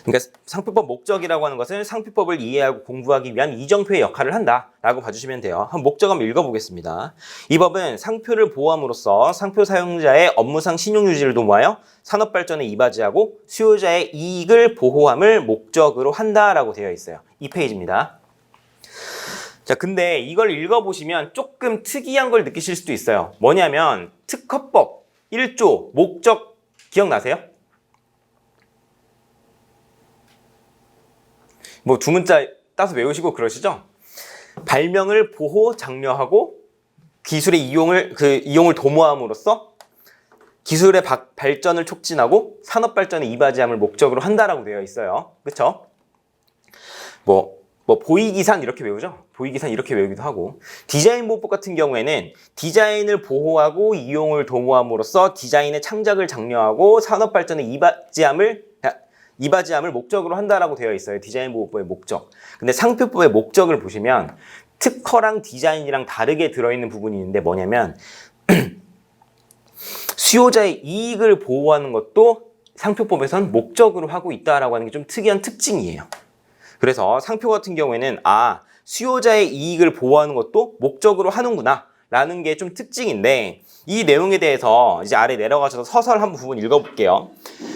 A: 그러니까 상표법 목적이라고 하는 것은 상표법을 이해하고 공부하기 위한 이정표의 역할을 한다라고 봐주시면 돼요. 한번 목적 한번 읽어보겠습니다. 이 법은 상표를 보호함으로써 상표 사용자의 업무상 신용 유지를 도모하여 산업 발전에 이바지하고 수요자의 이익을 보호함을 목적으로 한다라고 되어 있어요. 2페이지입니다. 자, 근데 이걸 읽어보시면 조금 특이한 걸 느끼실 수도 있어요. 뭐냐면 특허법 1조 목적 기억나세요? 뭐 두 문자 따서 외우시고 그러시죠? 발명을 보호, 장려하고 기술의 이용을 도모함으로써 기술의 발전을 촉진하고 산업 발전에 이바지함을 목적으로 한다라고 되어 있어요. 그렇죠? 뭐 보이기산 이렇게 외우죠? 보이기산 이렇게 외우기도 하고, 디자인 보호법 같은 경우에는 디자인을 보호하고 이용을 도모함으로써 디자인의 창작을 장려하고 산업 발전에 이바지함을 목적으로 한다라고 되어 있어요. 디자인 보호법의 목적. 근데 상표법의 목적을 보시면 특허랑 디자인이랑 다르게 들어있는 부분이 있는데 뭐냐면 수요자의 이익을 보호하는 것도 상표법에선 목적으로 하고 있다라고 하는 게 좀 특이한 특징이에요. 그래서 상표 같은 경우에는 수요자의 이익을 보호하는 것도 목적으로 하는구나 라는 게 좀 특징인데, 이 내용에 대해서 이제 아래 내려가셔서 서설 한 부분 읽어볼게요.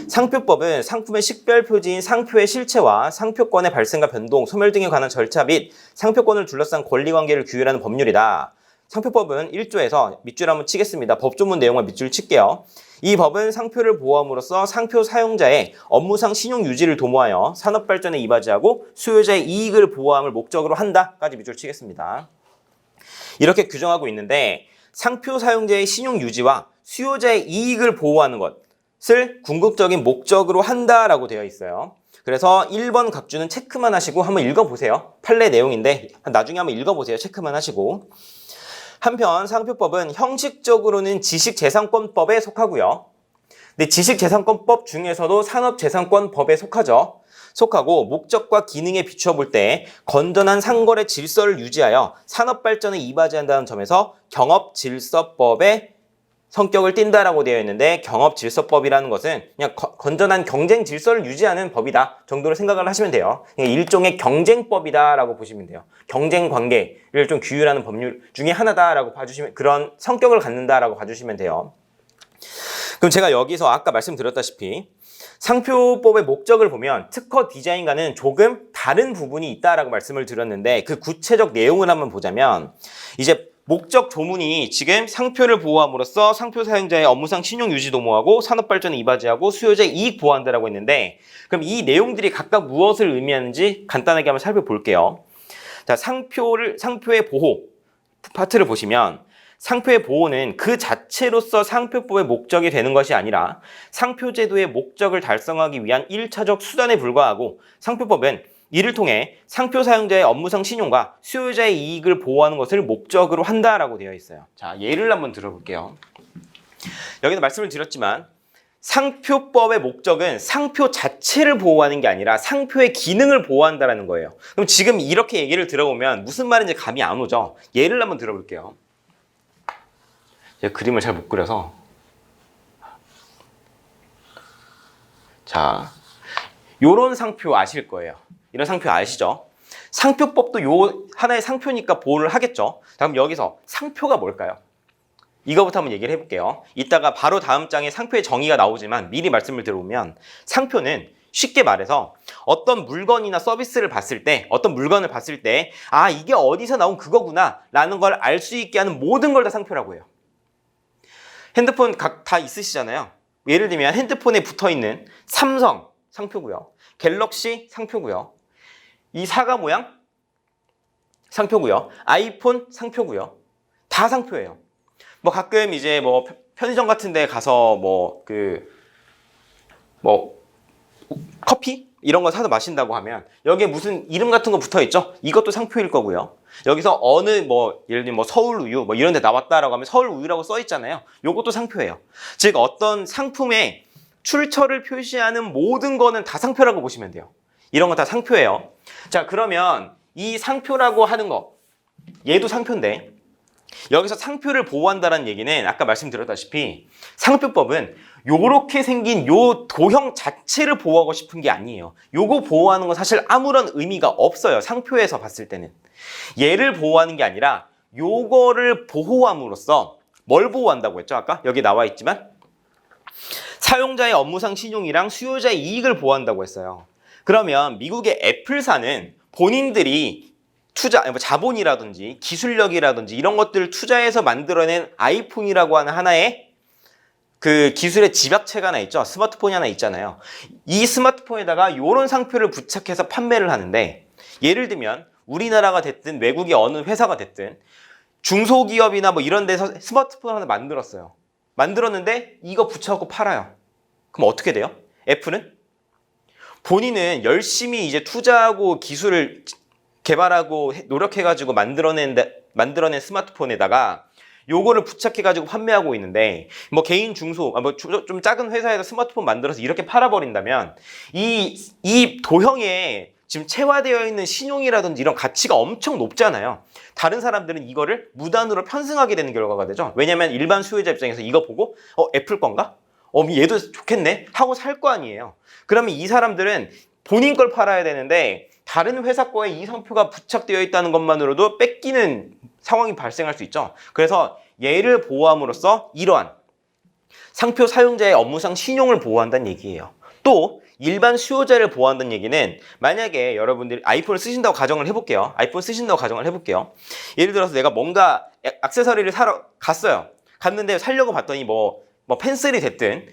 A: 상표법은 상품의 식별 표지인 상표의 실체와 상표권의 발생과 변동, 소멸 등에 관한 절차 및 상표권을 둘러싼 권리관계를 규율하는 법률이다. 상표법은 1조에서 밑줄 한번 치겠습니다. 법조문 내용만 밑줄 칠게요. 이 법은 상표를 보호함으로써 상표 사용자의 업무상 신용 유지를 도모하여 산업 발전에 이바지하고 수요자의 이익을 보호함을 목적으로 한다까지 밑줄 치겠습니다. 이렇게 규정하고 있는데, 상표 사용자의 신용 유지와 수요자의 이익을 보호하는 것을 궁극적인 목적으로 한다라고 되어 있어요. 그래서 1번 각주는 체크만 하시고 한번 읽어보세요. 판례 내용인데 나중에 한번 읽어보세요. 체크만 하시고. 한편 상표법은 형식적으로는 지식재산권법에 속하고요. 근데 지식재산권법 중에서도 산업재산권법에 속하고 목적과 기능에 비추어 볼 때 건전한 상거래 질서를 유지하여 산업발전에 이바지한다는 점에서 경업질서법의 성격을 띈다라고 되어 있는데, 경업질서법이라는 것은 그냥 건전한 경쟁 질서를 유지하는 법이다 정도로 생각을 하시면 돼요. 일종의 경쟁법이다라고 보시면 돼요. 경쟁 관계를 좀 규율하는 법률 중에 하나다라고 봐주시면, 그런 성격을 갖는다라고 봐주시면 돼요. 그럼 제가 여기서 아까 말씀드렸다시피 상표법의 목적을 보면 특허 디자인과는 조금 다른 부분이 있다라고 말씀을 드렸는데, 그 구체적 내용을 한번 보자면, 이제 목적 조문이 지금 상표를 보호함으로써 상표 사용자의 업무상 신용 유지 도모하고 산업 발전에 이바지하고 수요자의 이익 보호한다라고 했는데, 그럼 이 내용들이 각각 무엇을 의미하는지 간단하게 한번 살펴볼게요. 자, 상표의 보호 파트를 보시면, 상표의 보호는 그 자체로서 상표법의 목적이 되는 것이 아니라 상표제도의 목적을 달성하기 위한 1차적 수단에 불과하고, 상표법은 이를 통해 상표 사용자의 업무상 신용과 수요자의 이익을 보호하는 것을 목적으로 한다라고 되어 있어요. 자, 예를 한번 들어볼게요. 여기서 말씀을 드렸지만 상표법의 목적은 상표 자체를 보호하는 게 아니라 상표의 기능을 보호한다라는 거예요. 그럼 지금 이렇게 얘기를 들어보면 무슨 말인지 감이 안 오죠? 예를 한번 들어볼게요. 제가 그림을 잘 못 그려서. 자, 요런 상표 아실 거예요. 이런 상표 아시죠? 상표법도 요 하나의 상표니까 보호를 하겠죠. 그럼 여기서 상표가 뭘까요? 이거부터 한번 얘기를 해볼게요. 이따가 바로 다음 장에 상표의 정의가 나오지만 미리 말씀을 드려보면, 상표는 쉽게 말해서 어떤 물건이나 서비스를 봤을 때, 어떤 물건을 봤을 때, 아, 이게 어디서 나온 그거구나 라는 걸 알 수 있게 하는 모든 걸 다 상표라고 해요. 핸드폰 각 다 있으시잖아요. 예를 들면 핸드폰에 붙어있는 삼성 상표고요, 갤럭시 상표고요, 이 사과 모양 상표고요, 아이폰 상표고요. 다 상표예요. 뭐 가끔 이제 뭐 편의점 같은 데 가서 커피 이런 거 사서 마신다고 하면 여기에 무슨 이름 같은 거 붙어 있죠? 이것도 상표일 거고요. 여기서 어느 예를 들면 서울 우유 이런 데 나왔다라고 하면 서울 우유라고 써 있잖아요. 요것도 상표예요. 즉 어떤 상품의 출처를 표시하는 모든 거는 다 상표라고 보시면 돼요. 이런 거 다 상표예요. 자, 그러면 이 상표라고 하는 거, 얘도 상표인데, 여기서 상표를 보호한다는 얘기는 아까 말씀드렸다시피 상표법은 요렇게 생긴 요 도형 자체를 보호하고 싶은 게 아니에요. 요거 보호하는 건 사실 아무런 의미가 없어요. 상표에서 봤을 때는. 얘를 보호하는 게 아니라 요거를 보호함으로써 뭘 보호한다고 했죠? 아까 여기 나와 있지만 사용자의 업무상 신용이랑 수요자의 이익을 보호한다고 했어요. 그러면 미국의 애플사는 본인들이 자본이라든지 기술력이라든지 이런 것들을 투자해서 만들어낸 아이폰이라고 하는 하나의 그 기술의 집약체가 하나 있죠. 스마트폰이 하나 있잖아요. 이 스마트폰에다가 이런 상표를 부착해서 판매를 하는데, 예를 들면 우리나라가 됐든 외국의 어느 회사가 됐든 중소기업이나 이런 데서 스마트폰 하나 만들었어요. 만들었는데 이거 붙여갖고 팔아요. 그럼 어떻게 돼요? 애플은 본인은 열심히 이제 투자하고 기술을 개발하고 노력해가지고 만들어낸 스마트폰에다가 요거를 부착해가지고 판매하고 있는데, 개인 중소, 좀 작은 회사에서 스마트폰 만들어서 이렇게 팔아버린다면 이 도형에 지금 체화되어 있는 신용이라든지 이런 가치가 엄청 높잖아요. 다른 사람들은 이거를 무단으로 편승하게 되는 결과가 되죠. 왜냐면 일반 수요자 입장에서 이거 보고 애플 건가? 얘도 좋겠네? 하고 살 거 아니에요. 그러면 이 사람들은 본인 걸 팔아야 되는데 다른 회사 거에 이 상표가 부착되어 있다는 것만으로도 뺏기는 상황이 발생할 수 있죠. 그래서 얘를 보호함으로써 이러한 상표 사용자의 업무상 신용을 보호한다는 얘기예요. 또 일반 수요자를 보호한다는 얘기는, 만약에 여러분들이 아이폰을 쓰신다고 가정을 해볼게요. 예를 들어서 내가 뭔가 액세서리를 사러 갔어요. 갔는데 살려고 봤더니 펜슬이 됐든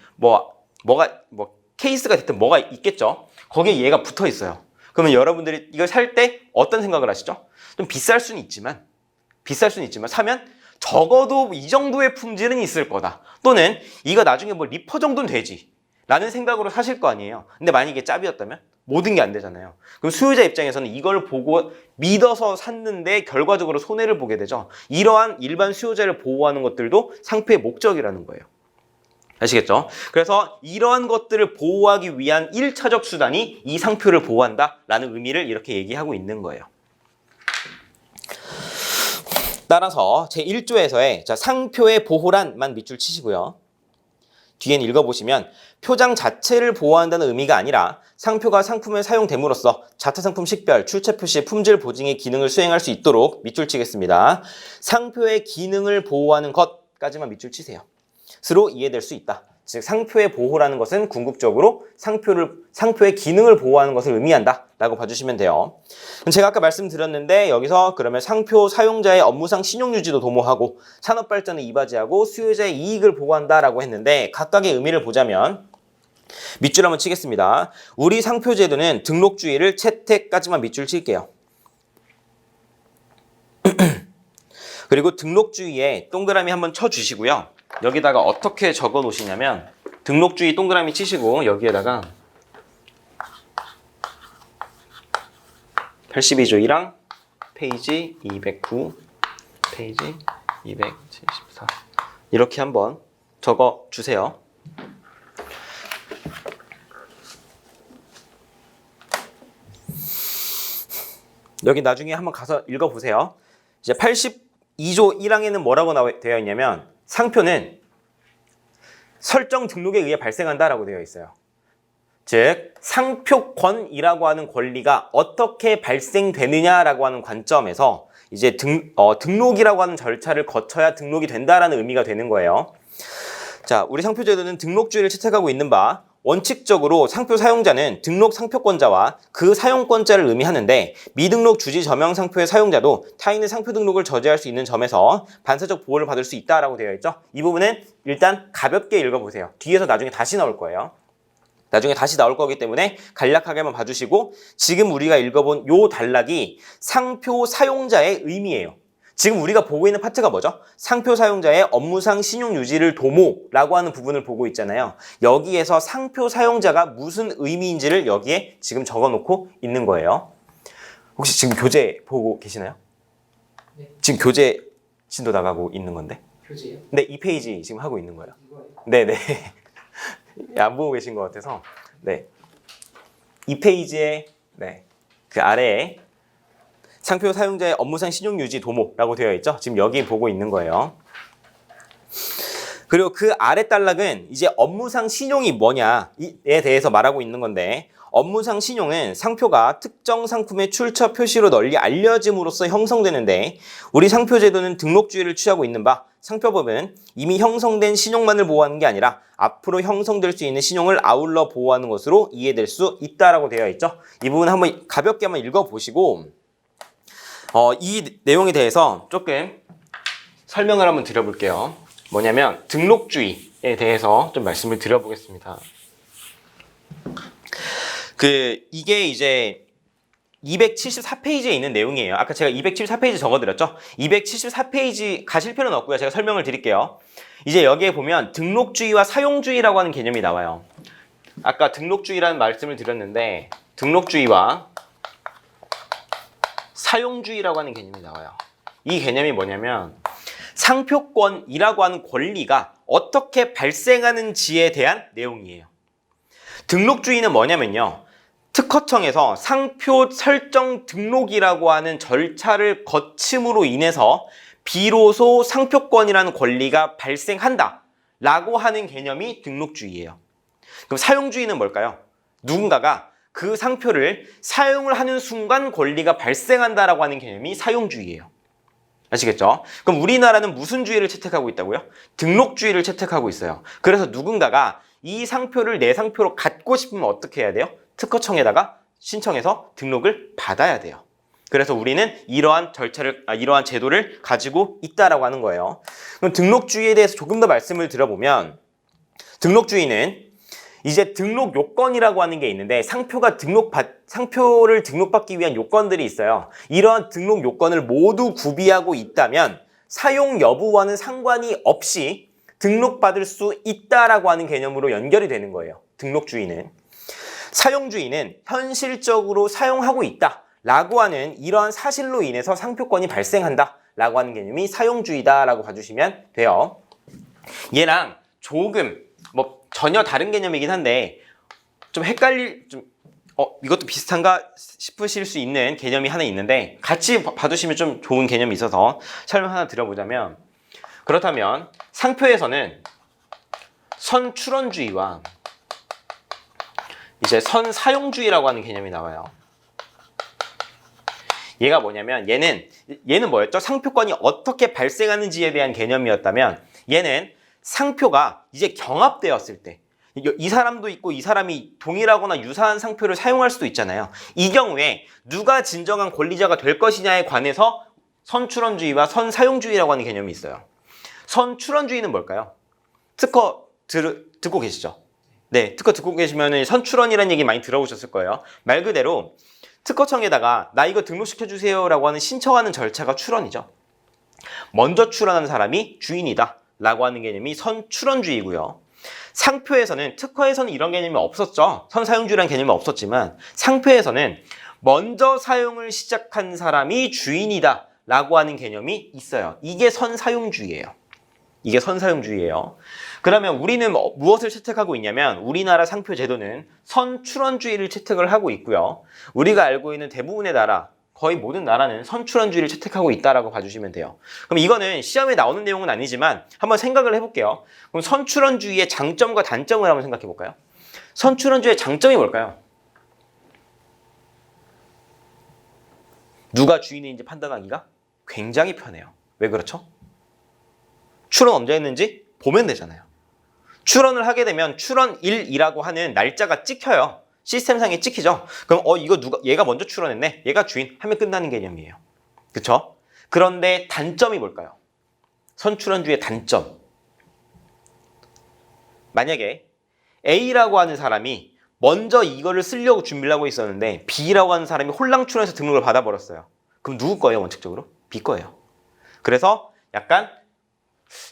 A: 케이스가 됐든 뭐가 있겠죠. 거기에 얘가 붙어 있어요. 그러면 여러분들이 이걸 살 때 어떤 생각을 하시죠? 좀 비쌀 수는 있지만 사면 적어도 이 정도의 품질은 있을 거다. 또는 이거 나중에 리퍼 정도는 되지 라는 생각으로 사실 거 아니에요. 근데 만약에 짭이었다면? 모든 게 안 되잖아요. 그럼 수요자 입장에서는 이걸 보고 믿어서 샀는데 결과적으로 손해를 보게 되죠. 이러한 일반 수요자를 보호하는 것들도 상표의 목적이라는 거예요. 아시겠죠? 그래서 이러한 것들을 보호하기 위한 1차적 수단이 이 상표를 보호한다라는 의미를 이렇게 얘기하고 있는 거예요. 따라서 제1조에서의 상표의 보호란만 밑줄 치시고요. 뒤엔 읽어보시면 표장 자체를 보호한다는 의미가 아니라 상표가 상품에 사용됨으로써 자타상품 식별, 출처 표시, 품질 보증의 기능을 수행할 수 있도록 밑줄 치겠습니다. 상표의 기능을 보호하는 것까지만 밑줄 치세요. 스로 이해될 수 있다. 즉 상표의 보호라는 것은 궁극적으로 상표의 기능을 보호하는 것을 의미한다 라고 봐주시면 돼요. 제가 아까 말씀드렸는데 여기서 그러면 상표 사용자의 업무상 신용 유지도 도모하고 산업 발전을 이바지하고 수요자의 이익을 보호한다 라고 했는데 각각의 의미를 보자면 밑줄 한번 치겠습니다. 우리 상표 제도는 등록주의를 채택까지만 밑줄 칠게요. 그리고 등록주의에 동그라미 한번 쳐주시고요. 여기다가 어떻게 적어 놓으시냐면 등록주의 동그라미 치시고 여기에다가 82조 1항 페이지 209 페이지 274 이렇게 한번 적어 주세요. 여기 나중에 한번 가서 읽어보세요. 이제 82조 1항에는 뭐라고 되어 있냐면 상표는 설정 등록에 의해 발생한다라고 되어 있어요. 즉 상표권이라고 하는 권리가 어떻게 발생되느냐라고 하는 관점에서 이제 등록이라고 하는 절차를 거쳐야 등록이 된다라는 의미가 되는 거예요. 자, 우리 상표제도는 등록주의를 채택하고 있는 바 원칙적으로 상표 사용자는 등록 상표권자와 그 사용권자를 의미하는데 미등록 주지 저명 상표의 사용자도 타인의 상표 등록을 저지할 수 있는 점에서 반사적 보호를 받을 수 있다라고 되어 있죠. 이 부분은 일단 가볍게 읽어보세요. 뒤에서 나중에 다시 나올 거예요. 나중에 다시 나올 거기 때문에 간략하게만 봐주시고 지금 우리가 읽어본 요 단락이 상표 사용자의 의미예요. 지금 우리가 보고 있는 파트가 뭐죠? 상표 사용자의 업무상 신용 유지를 도모라고 하는 부분을 보고 있잖아요. 여기에서 상표 사용자가 무슨 의미인지를 여기에 지금 적어놓고 있는 거예요. 혹시 지금 교재 보고 계시나요?
B: 네.
A: 지금 교재 진도 나가고 있는 건데?
B: 교재요?
A: 네, 2페이지 지금 하고 있는 거예요.
B: 이거요?
A: 네네. 안 보고 계신 것 같아서. 네. 2페이지에 네, 그 아래에 상표 사용자의 업무상 신용유지 도모라고 되어 있죠. 지금 여기 보고 있는 거예요. 그리고 그 아래 단락은 이제 업무상 신용이 뭐냐에 대해서 말하고 있는 건데 업무상 신용은 상표가 특정 상품의 출처 표시로 널리 알려짐으로써 형성되는데 우리 상표제도는 등록주의를 취하고 있는 바 상표법은 이미 형성된 신용만을 보호하는 게 아니라 앞으로 형성될 수 있는 신용을 아울러 보호하는 것으로 이해될 수 있다라고 되어 있죠. 이 부분 한번 가볍게 한번 읽어보시고 이 내용에 대해서 조금 설명을 한번 드려볼게요. 뭐냐면 등록주의에 대해서 좀 말씀을 드려보겠습니다. 이게 이제 274페이지에 있는 내용이에요. 아까 제가 274페이지 적어드렸죠? 274페이지 가실 필요는 없고요. 제가 설명을 드릴게요. 이제 여기에 보면 등록주의와 사용주의라고 하는 개념이 나와요. 아까 등록주의라는 말씀을 드렸는데 등록주의와 사용주의라고 하는 개념이 나와요. 이 개념이 뭐냐면 상표권이라고 하는 권리가 어떻게 발생하는지에 대한 내용이에요. 등록주의는 뭐냐면요. 특허청에서 상표 설정 등록이라고 하는 절차를 거침으로 인해서 비로소 상표권이라는 권리가 발생한다 라고 하는 개념이 등록주의예요. 그럼 사용주의는 뭘까요? 누군가가 그 상표를 사용을 하는 순간 권리가 발생한다라고 하는 개념이 사용주의예요. 아시겠죠? 그럼 우리나라는 무슨 주의를 채택하고 있다고요? 등록주의를 채택하고 있어요. 그래서 누군가가 이 상표를 내 상표로 갖고 싶으면 어떻게 해야 돼요? 특허청에다가 신청해서 등록을 받아야 돼요. 그래서 우리는 이러한 이러한 제도를 가지고 있다라고 하는 거예요. 그럼 등록주의에 대해서 조금 더 말씀을 드려보면 등록주의는 이제 등록 요건이라고 하는 게 있는데 상표를 등록받기 위한 요건들이 있어요. 이러한 등록 요건을 모두 구비하고 있다면 사용 여부와는 상관이 없이 등록받을 수 있다라고 하는 개념으로 연결이 되는 거예요. 등록주의는. 사용주의는 현실적으로 사용하고 있다 라고 하는 이러한 사실로 인해서 상표권이 발생한다 라고 하는 개념이 사용주의다 라고 봐주시면 돼요. 얘랑 조금 뭐 전혀 다른 개념이긴 한데 좀 이것도 비슷한가 싶으실 수 있는 개념이 하나 있는데 같이 봐주시면 좀 좋은 개념이 있어서 설명 하나 드려보자면, 그렇다면 상표에서는 선출원주의와 이제 선사용주의라고 하는 개념이 나와요. 얘가 뭐냐면 얘는 뭐였죠? 상표권이 어떻게 발생하는지에 대한 개념이었다면, 얘는 상표가 이제 경합되었을 때 이 사람도 있고 이 사람이 동일하거나 유사한 상표를 사용할 수도 있잖아요. 이 경우에 누가 진정한 권리자가 될 것이냐에 관해서 선출원주의와 선사용주의라고 하는 개념이 있어요. 선출원주의는 뭘까요? 특허 듣고 계시죠? 네, 특허 듣고 계시면 선출원이라는 얘기 많이 들어보셨을 거예요. 말 그대로 특허청에다가 나 이거 등록시켜주세요 라고 하는 신청하는 절차가 출원이죠. 먼저 출원하는 사람이 주인이다 라고 하는 개념이 선출원주의고요. 상표에서는, 특허에서는 이런 개념이 없었죠. 선사용주의라는 개념이 없었지만 상표에서는 먼저 사용을 시작한 사람이 주인이다 라고 하는 개념이 있어요. 이게 선사용주의예요. 이게 선사용주의예요. 그러면 우리는 무엇을 채택하고 있냐면, 우리나라 상표 제도는 선출원주의를 채택을 하고 있고요. 우리가 알고 있는 대부분의 나라, 거의 모든 나라는 선출원주의를 채택하고 있다라고 봐주시면 돼요. 그럼 이거는 시험에 나오는 내용은 아니지만 한번 생각을 해볼게요. 그럼 선출원주의의 장점과 단점을 한번 생각해 볼까요? 선출원주의의 장점이 뭘까요? 누가 주인인지 판단하기가 굉장히 편해요. 왜 그렇죠? 출원 언제 했는지 보면 되잖아요. 출원을 하게 되면 출원일이라고 하는 날짜가 찍혀요. 시스템상에 찍히죠. 그럼 얘가 먼저 출원했네, 얘가 주인 하면 끝나는 개념이에요. 그쵸? 그런데 단점이 뭘까요? 선출원주의의 단점. 만약에 A라고 하는 사람이 먼저 이거를 쓰려고 준비를 하고 있었는데 B라고 하는 사람이 홀랑 출원해서 등록을 받아버렸어요. 그럼 누구 거예요, 원칙적으로? B 거예요. 그래서 약간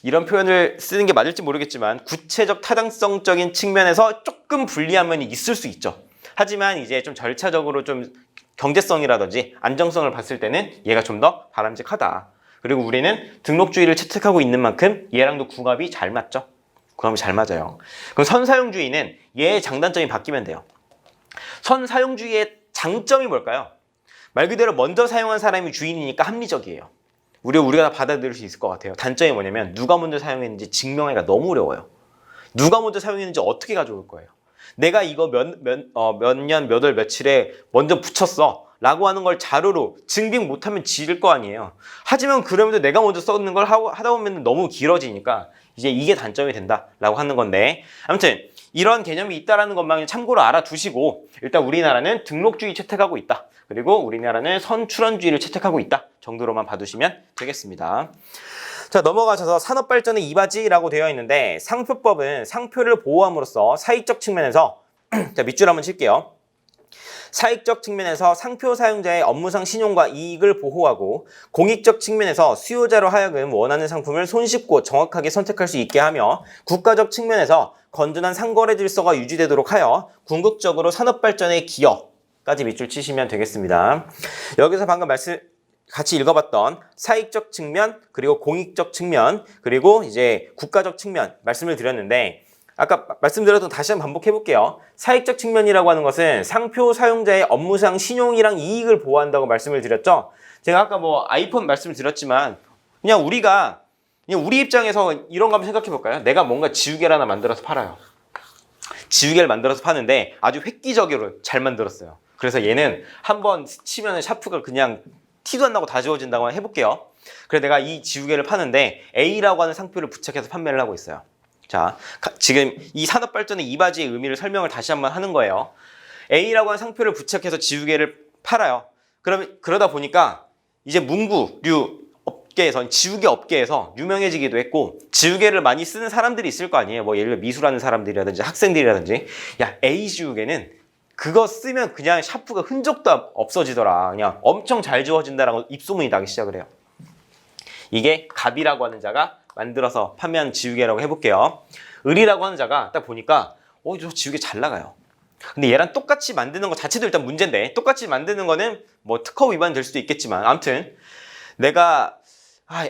A: 이런 표현을 쓰는 게 맞을지 모르겠지만 구체적 타당성적인 측면에서 조금 불리한 면이 있을 수 있죠. 하지만 이제 좀 절차적으로 좀 경제성이라든지 안정성을 봤을 때는 얘가 좀 더 바람직하다. 그리고 우리는 등록주의를 채택하고 있는 만큼 얘랑도 궁합이 잘 맞죠. 궁합이 잘 맞아요. 그럼 선사용주의는 얘의 장단점이 바뀌면 돼요. 선사용주의의 장점이 뭘까요? 말 그대로 먼저 사용한 사람이 주인이니까 합리적이에요. 우리가 다 받아들일 수 있을 것 같아요. 단점이 뭐냐면 누가 먼저 사용했는지 증명하기가 너무 어려워요. 누가 먼저 사용했는지 어떻게 가져올 거예요? 내가 이거 몇 년, 몇 월, 며칠에 먼저 붙였어 라고 하는 걸 자료로 증빙 못하면 지를 거 아니에요. 하지만 그러면서 내가 먼저 썼는 걸 하다 보면 너무 길어지니까 이제 이게 단점이 된다라고 하는 건데, 아무튼 이런 개념이 있다라는 것만 참고로 알아두시고, 일단 우리나라는 등록주의 채택하고 있다, 그리고 우리나라는 선출원주의를 채택하고 있다 정도로만 봐두시면 되겠습니다. 자, 넘어가셔서 산업발전의 이바지라고 되어 있는데, 상표법은 상표를 보호함으로써 사익적 측면에서 자, 밑줄 한번 칠게요. 사익적 측면에서 상표 사용자의 업무상 신용과 이익을 보호하고, 공익적 측면에서 수요자로 하여금 원하는 상품을 손쉽고 정확하게 선택할 수 있게 하며, 국가적 측면에서 건전한 상거래 질서가 유지되도록 하여 궁극적으로 산업발전의 기여까지 밑줄 치시면 되겠습니다. 여기서 방금 같이 읽어봤던 사익적 측면, 그리고 공익적 측면, 그리고 이제 국가적 측면 말씀을 드렸는데, 아까 말씀드렸던 다시 한번 반복해볼게요. 사익적 측면이라고 하는 것은 상표 사용자의 업무상 신용이랑 이익을 보호한다고 말씀을 드렸죠. 제가 아까 아이폰 말씀을 드렸지만, 그냥 우리 입장에서 이런 거 한번 생각해볼까요? 내가 뭔가 지우개를 하나 만들어서 팔아요. 지우개를 만들어서 파는데 아주 획기적으로 잘 만들었어요. 그래서 얘는 한번 치면 샤프가 그냥 티도 안 나고 다 지워진다고 해볼게요. 그래서 내가 이 지우개를 파는데 A라고 하는 상표를 부착해서 판매를 하고 있어요. 자, 지금 이 산업발전의 이바지의 의미를 설명을 다시 한번 하는 거예요. A라고 하는 상표를 부착해서 지우개를 팔아요. 그러다 보니까 이제 문구류 업계에서, 지우개 업계에서 유명해지기도 했고, 지우개를 많이 쓰는 사람들이 있을 거 아니에요. 예를 들어 미술하는 사람들이라든지 학생들이라든지, 야, A 지우개는 그거 쓰면 그냥 샤프가 흔적도 없어지더라, 그냥 엄청 잘 지워진다라고 입소문이 나기 시작을 해요. 이게 갑이라고 하는 자가 만들어서 판매한 지우개라고 해볼게요. 을이라고 하는 자가 딱 보니까 저 지우개 잘 나가요. 근데 얘랑 똑같이 만드는 거 자체도 일단 문제인데, 똑같이 만드는 거는 뭐 특허 위반 될 수도 있겠지만, 아무튼 내가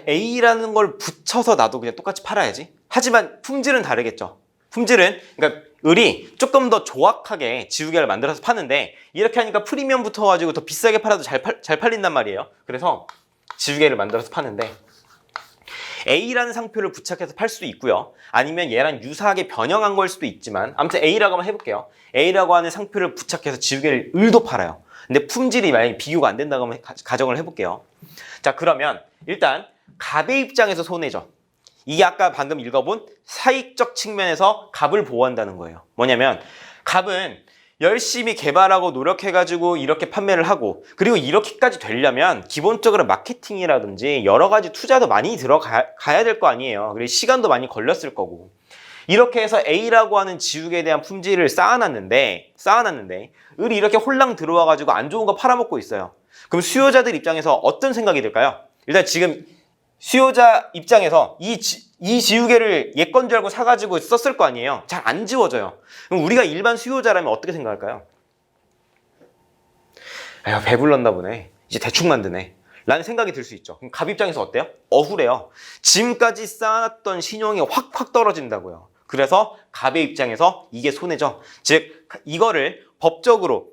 A: A라는 걸 붙여서 나도 그냥 똑같이 팔아야지. 하지만 품질은 다르겠죠. 품질은, 그러니까 을이 조금 더 조악하게 지우개를 만들어서 파는데, 이렇게 하니까 프리미엄 붙어가지고 더 비싸게 팔아도 잘 팔린단 말이에요. 그래서 지우개를 만들어서 파는데, A라는 상표를 부착해서 팔 수도 있고요. 아니면 얘랑 유사하게 변형한 걸 수도 있지만, 아무튼 A라고 한번 해볼게요. A라고 하는 상표를 부착해서 지우개를 을도 팔아요. 근데 품질이 만약에 비교가 안 된다고 하면 가정을 해볼게요. 자, 그러면 일단 갑의 입장에서 손해죠. 이게 아까 방금 읽어본 사익적 측면에서 갑을 보호한다는 거예요. 뭐냐면 갑은 열심히 개발하고 노력해가지고 이렇게 판매를 하고, 그리고 이렇게까지 되려면 기본적으로 마케팅이라든지 여러 가지 투자도 많이 들어가야 될 거 아니에요. 그리고 시간도 많이 걸렸을 거고. 이렇게 해서 A라고 하는 지우개에 대한 품질을 쌓아놨는데 을이 이렇게 홀랑 들어와가지고 안 좋은 거 팔아먹고 있어요. 그럼 수요자들 입장에서 어떤 생각이 들까요? 일단 지금 수요자 입장에서 이 지우개를 얘 건 줄 알고 사가지고 썼을 거 아니에요. 잘 안 지워져요. 그럼 우리가 일반 수요자라면 어떻게 생각할까요? 에휴, 배불렀나 보네. 이제 대충 만드네. 라는 생각이 들 수 있죠. 그럼 갑 입장에서 어때요? 억울해요. 지금까지 쌓아놨던 신용이 확 떨어진다고요. 그래서 갑의 입장에서 이게 손해죠. 즉 이거를 법적으로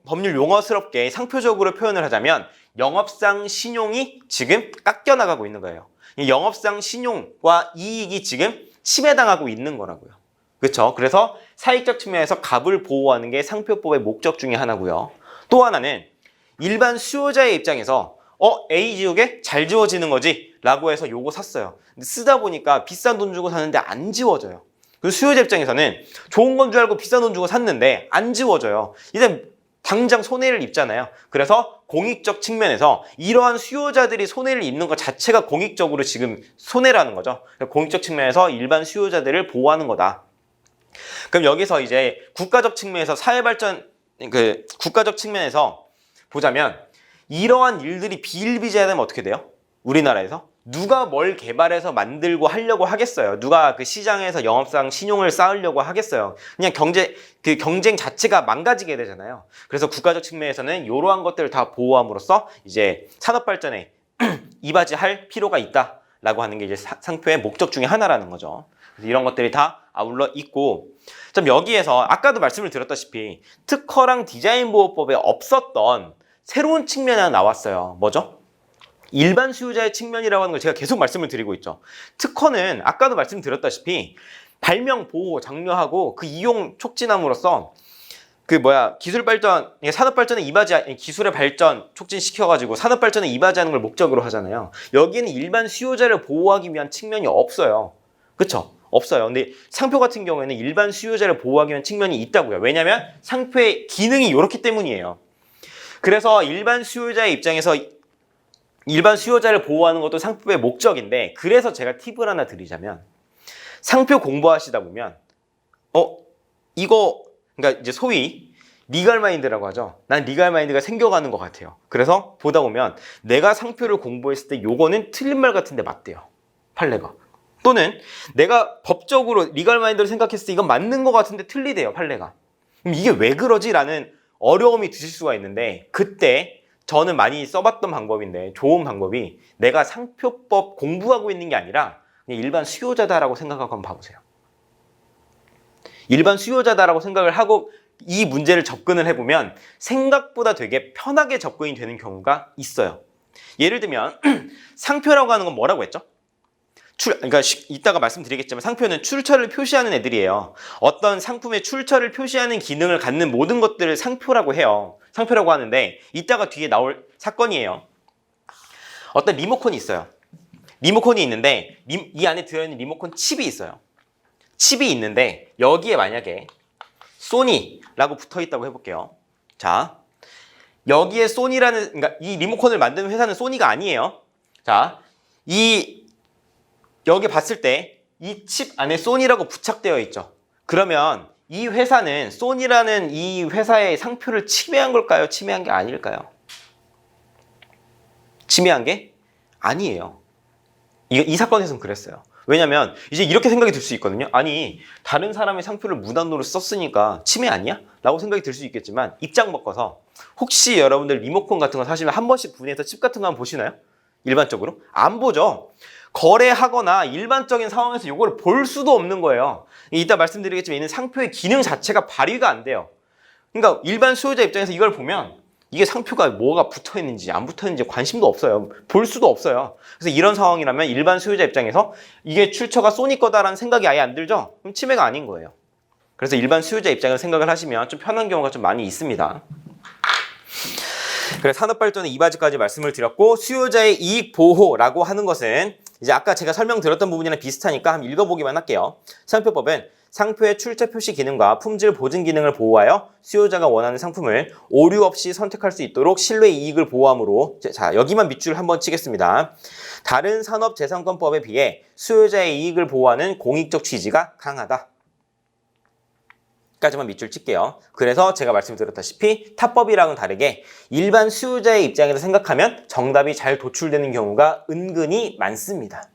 A: 법률 용어스럽게 상표적으로 표현을 하자면 영업상 신용이 지금 깎여나가고 있는 거예요. 이 영업상 신용과 이익이 지금 침해당하고 있는 거라고요. 그렇죠? 그래서 사익적 측면에서 갑을 보호하는 게 상표법의 목적 중에 하나고요. 또 하나는 일반 수요자의 입장에서 A 지우개 잘 지워지는 거지 라고 해서 요거 샀어요. 근데 쓰다 보니까 비싼 돈 주고 샀는데 안 지워져요. 그 수요자 입장에서는 좋은 건 줄 알고 비싼 돈 주고 샀는데 안 지워져요. 이제 당장 손해를 입잖아요. 그래서 공익적 측면에서 이러한 수요자들이 손해를 입는 것 자체가 공익적으로 지금 손해라는 거죠. 공익적 측면에서 일반 수요자들을 보호하는 거다. 그럼 여기서 이제 국가적 측면에서 사회발전, 국가적 측면에서 보자면 이러한 일들이 비일비재하면 어떻게 돼요? 우리나라에서? 누가 뭘 개발해서 만들고 하려고 하겠어요? 누가 그 시장에서 영업상 신용을 쌓으려고 하겠어요? 그냥 경쟁 자체가 망가지게 되잖아요. 그래서 국가적 측면에서는 이러한 것들을 다 보호함으로써 이제 산업 발전에 이바지할 필요가 있다라고 하는 게 이제 상표의 목적 중에 하나라는 거죠. 그래서 이런 것들이 다 아울러 있고, 좀 여기에서 아까도 말씀을 드렸다시피 특허랑 디자인보호법에 없었던 새로운 측면이 하나 나왔어요. 뭐죠? 일반 수요자의 측면이라고 하는 걸 제가 계속 말씀을 드리고 있죠. 특허는 아까도 말씀드렸다시피 발명, 보호, 장려하고 그 이용 촉진함으로써 기술 발전, 산업 발전에 기술의 발전 촉진시켜가지고 산업 발전에 이바지하는 걸 목적으로 하잖아요. 여기에는 일반 수요자를 보호하기 위한 측면이 없어요. 그쵸? 없어요. 근데 상표 같은 경우에는 일반 수요자를 보호하기 위한 측면이 있다고요. 왜냐하면 상표의 기능이 이렇기 때문이에요. 그래서 일반 수요자의 입장에서 일반 수요자를 보호하는 것도 상표의 목적인데, 그래서 제가 팁을 하나 드리자면 상표 공부하시다 보면 그러니까 이제 소위 리걸 마인드라고 하죠. 난 리걸 마인드가 생겨가는 것 같아요. 그래서 보다 보면 내가 상표를 공부했을 때 요거는 틀린 말 같은데 맞대요. 판례가. 또는 내가 법적으로 리걸 마인드를 생각했을 때 이건 맞는 것 같은데 틀리대요. 판례가. 그럼 이게 왜 그러지? 라는 어려움이 드실 수가 있는데, 그때 저는 많이 써봤던 방법인데 좋은 방법이 내가 상표법 공부하고 있는 게 아니라 그냥 일반 수요자다라고 생각하고 한번 봐보세요. 일반 수요자다라고 생각을 하고 이 문제를 접근을 해보면 생각보다 되게 편하게 접근이 되는 경우가 있어요. 예를 들면 상표라고 하는 건 뭐라고 했죠? 그러니까 이따가 말씀드리겠지만 상표는 출처를 표시하는 애들이에요. 어떤 상품의 출처를 표시하는 기능을 갖는 모든 것들을 상표라고 해요. 상표라고 하는데 이따가 뒤에 나올 사건이에요. 어떤 리모컨이 있어요. 리모컨이 있는데 이 안에 들어있는 리모컨 칩이 있어요. 칩이 있는데 여기에 만약에 소니라고 붙어있다고 해볼게요. 자, 여기에 소니라는, 그러니까 이 리모컨을 만드는 회사는 소니가 아니에요. 자, 여기 봤을 때 이 칩 안에 소니라고 부착되어 있죠. 그러면 이 회사는 소니라는 이 회사의 상표를 침해한 걸까요? 침해한 게 아닐까요? 침해한 게 아니에요. 이 사건에서는 그랬어요. 왜냐면 이제 이렇게 생각이 들 수 있거든요. 아니, 다른 사람의 상표를 무단으로 썼으니까 침해 아니야? 라고 생각이 들 수 있겠지만 입장 바꿔서 혹시 여러분들 리모컨 같은 거 사시면 한 번씩 분해서 칩 같은 거 한번 보시나요? 일반적으로? 안 보죠. 거래하거나 일반적인 상황에서 이걸 볼 수도 없는 거예요. 이따 말씀드리겠지만 이는 상표의 기능 자체가 발휘가 안 돼요. 그러니까 일반 수요자 입장에서 이걸 보면 이게 상표가 뭐가 붙어 있는지 안 붙어 있는지 관심도 없어요. 볼 수도 없어요. 그래서 이런 상황이라면 일반 수요자 입장에서 이게 출처가 소니 거다라는 생각이 아예 안 들죠? 그럼 침해가 아닌 거예요. 그래서 일반 수요자 입장에서 생각을 하시면 좀 편한 경우가 좀 많이 있습니다. 그래서 산업발전의 이바지까지 말씀을 드렸고, 수요자의 이익 보호라고 하는 것은 이제 아까 제가 설명드렸던 부분이랑 비슷하니까 한번 읽어보기만 할게요. 상표법은 상표의 출처 표시 기능과 품질 보증 기능을 보호하여 수요자가 원하는 상품을 오류 없이 선택할 수 있도록 신뢰 이익을 보호하므로, 자 여기만 밑줄 한번 치겠습니다. 다른 산업재산권법에 비해 수요자의 이익을 보호하는 공익적 취지가 강하다. 까지만 밑줄 칠게요. 그래서 제가 말씀드렸다시피 타법이랑은 다르게 일반 수요자의 입장에서 생각하면 정답이 잘 도출되는 경우가 은근히 많습니다.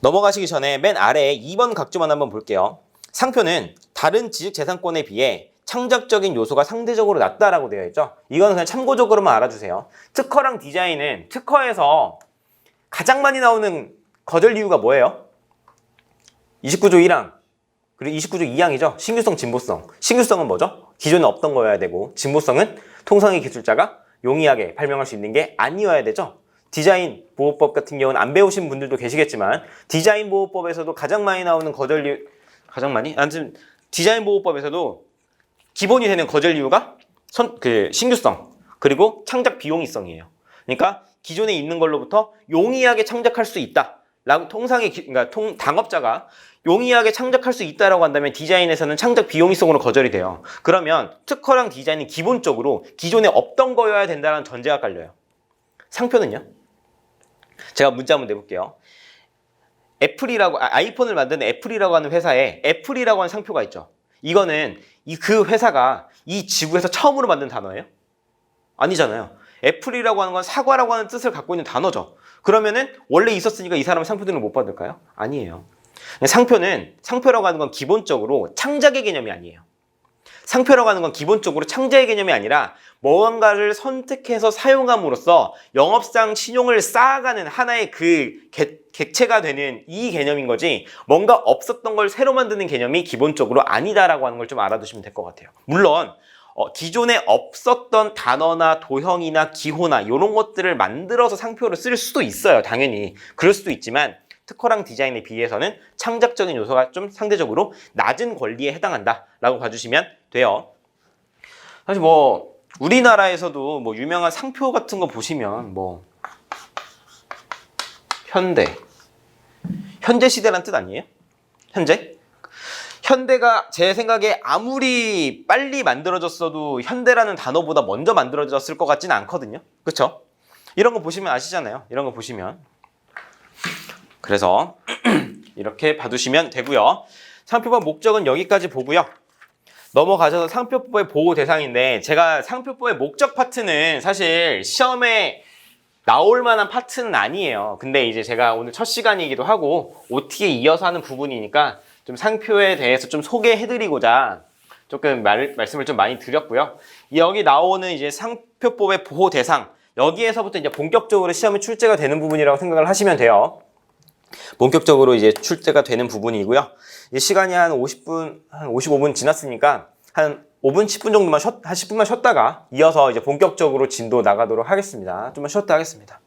A: 넘어가시기 전에 맨 아래에 2번 각주만 한번 볼게요. 상표는 다른 지식재산권에 비해 창작적인 요소가 상대적으로 낮다라고 되어 있죠. 이거는 그냥 참고적으로만 알아주세요. 특허랑 디자인은 특허에서 가장 많이 나오는 거절 이유가 뭐예요? 29조 1항 그리고 29조 2항이죠. 신규성, 진보성. 신규성은 뭐죠? 기존에 없던 거여야 되고, 진보성은 통상의 기술자가 용이하게 발명할 수 있는 게 아니어야 되죠. 디자인 보호법 같은 경우는 안 배우신 분들도 계시겠지만 디자인 보호법에서도 가장 많이 나오는 거절 이유, 가장 많이? 아무튼 디자인 보호법에서도 기본이 되는 거절 이유가 신규성 그리고 창작 비용이성이에요. 그러니까 기존에 있는 걸로부터 용이하게 창작할 수 있다. 라고 그러니까 당업자가 용이하게 창작할 수 있다라고 한다면 디자인에서는 창작 비용이성으로 거절이 돼요. 그러면 특허랑 디자인은 기본적으로 기존에 없던 거여야 된다는 전제가 깔려요. 상표는요? 제가 문제 한번 내볼게요. 아이폰을 만드는 애플이라고 하는 회사에 애플이라고 하는 상표가 있죠. 이거는 그 회사가 이 지구에서 처음으로 만든 단어예요? 아니잖아요. 애플이라고 하는 건 사과라고 하는 뜻을 갖고 있는 단어죠. 그러면은 원래 있었으니까 이 사람은 상표 등을 못 받을까요? 아니에요. 상표라고 하는 건 기본적으로 창작의 개념이 아니에요. 상표라고 하는 건 기본적으로 창작의 개념이 아니라 무언가를 선택해서 사용함으로써 영업상 신용을 쌓아가는 하나의 그 객체가 되는 이 개념인 거지, 뭔가 없었던 걸 새로 만드는 개념이 기본적으로 아니다라고 하는 걸 좀 알아두시면 될 것 같아요. 물론 기존에 없었던 단어나 도형이나 기호나 이런 것들을 만들어서 상표로 쓸 수도 있어요. 당연히 그럴 수도 있지만 특허랑 디자인에 비해서는 창작적인 요소가 좀 상대적으로 낮은 권리에 해당한다라고 봐주시면 돼요. 사실 우리나라에서도 유명한 상표 같은 거 보시면 현대 시대란 뜻 아니에요? 현대가 제 생각에 아무리 빨리 만들어졌어도 현대라는 단어보다 먼저 만들어졌을 것 같지는 않거든요. 그렇죠? 이런 거 보시면 아시잖아요. 이런 거 보시면. 그래서 이렇게 봐두시면 되고요. 상표법 목적은 여기까지 보고요. 넘어가셔서 상표법의 보호 대상인데, 제가 상표법의 목적 파트는 사실 시험에 나올 만한 파트는 아니에요. 근데 이제 제가 오늘 첫 시간이기도 하고 OT에 이어서 하는 부분이니까 좀 상표에 대해서 좀 소개해드리고자 조금 말씀을 좀 많이 드렸고요. 여기 나오는 이제 상표법의 보호 대상, 여기에서부터 이제 본격적으로 시험에 출제가 되는 부분이라고 생각을 하시면 돼요. 본격적으로 이제 출제가 되는 부분이고요. 이제 시간이 한 55분 지났으니까 한 5분, 10분 정도만 한 10분만 쉬었다가 이어서 이제 본격적으로 진도 나가도록 하겠습니다. 좀만 쉬었다 하겠습니다.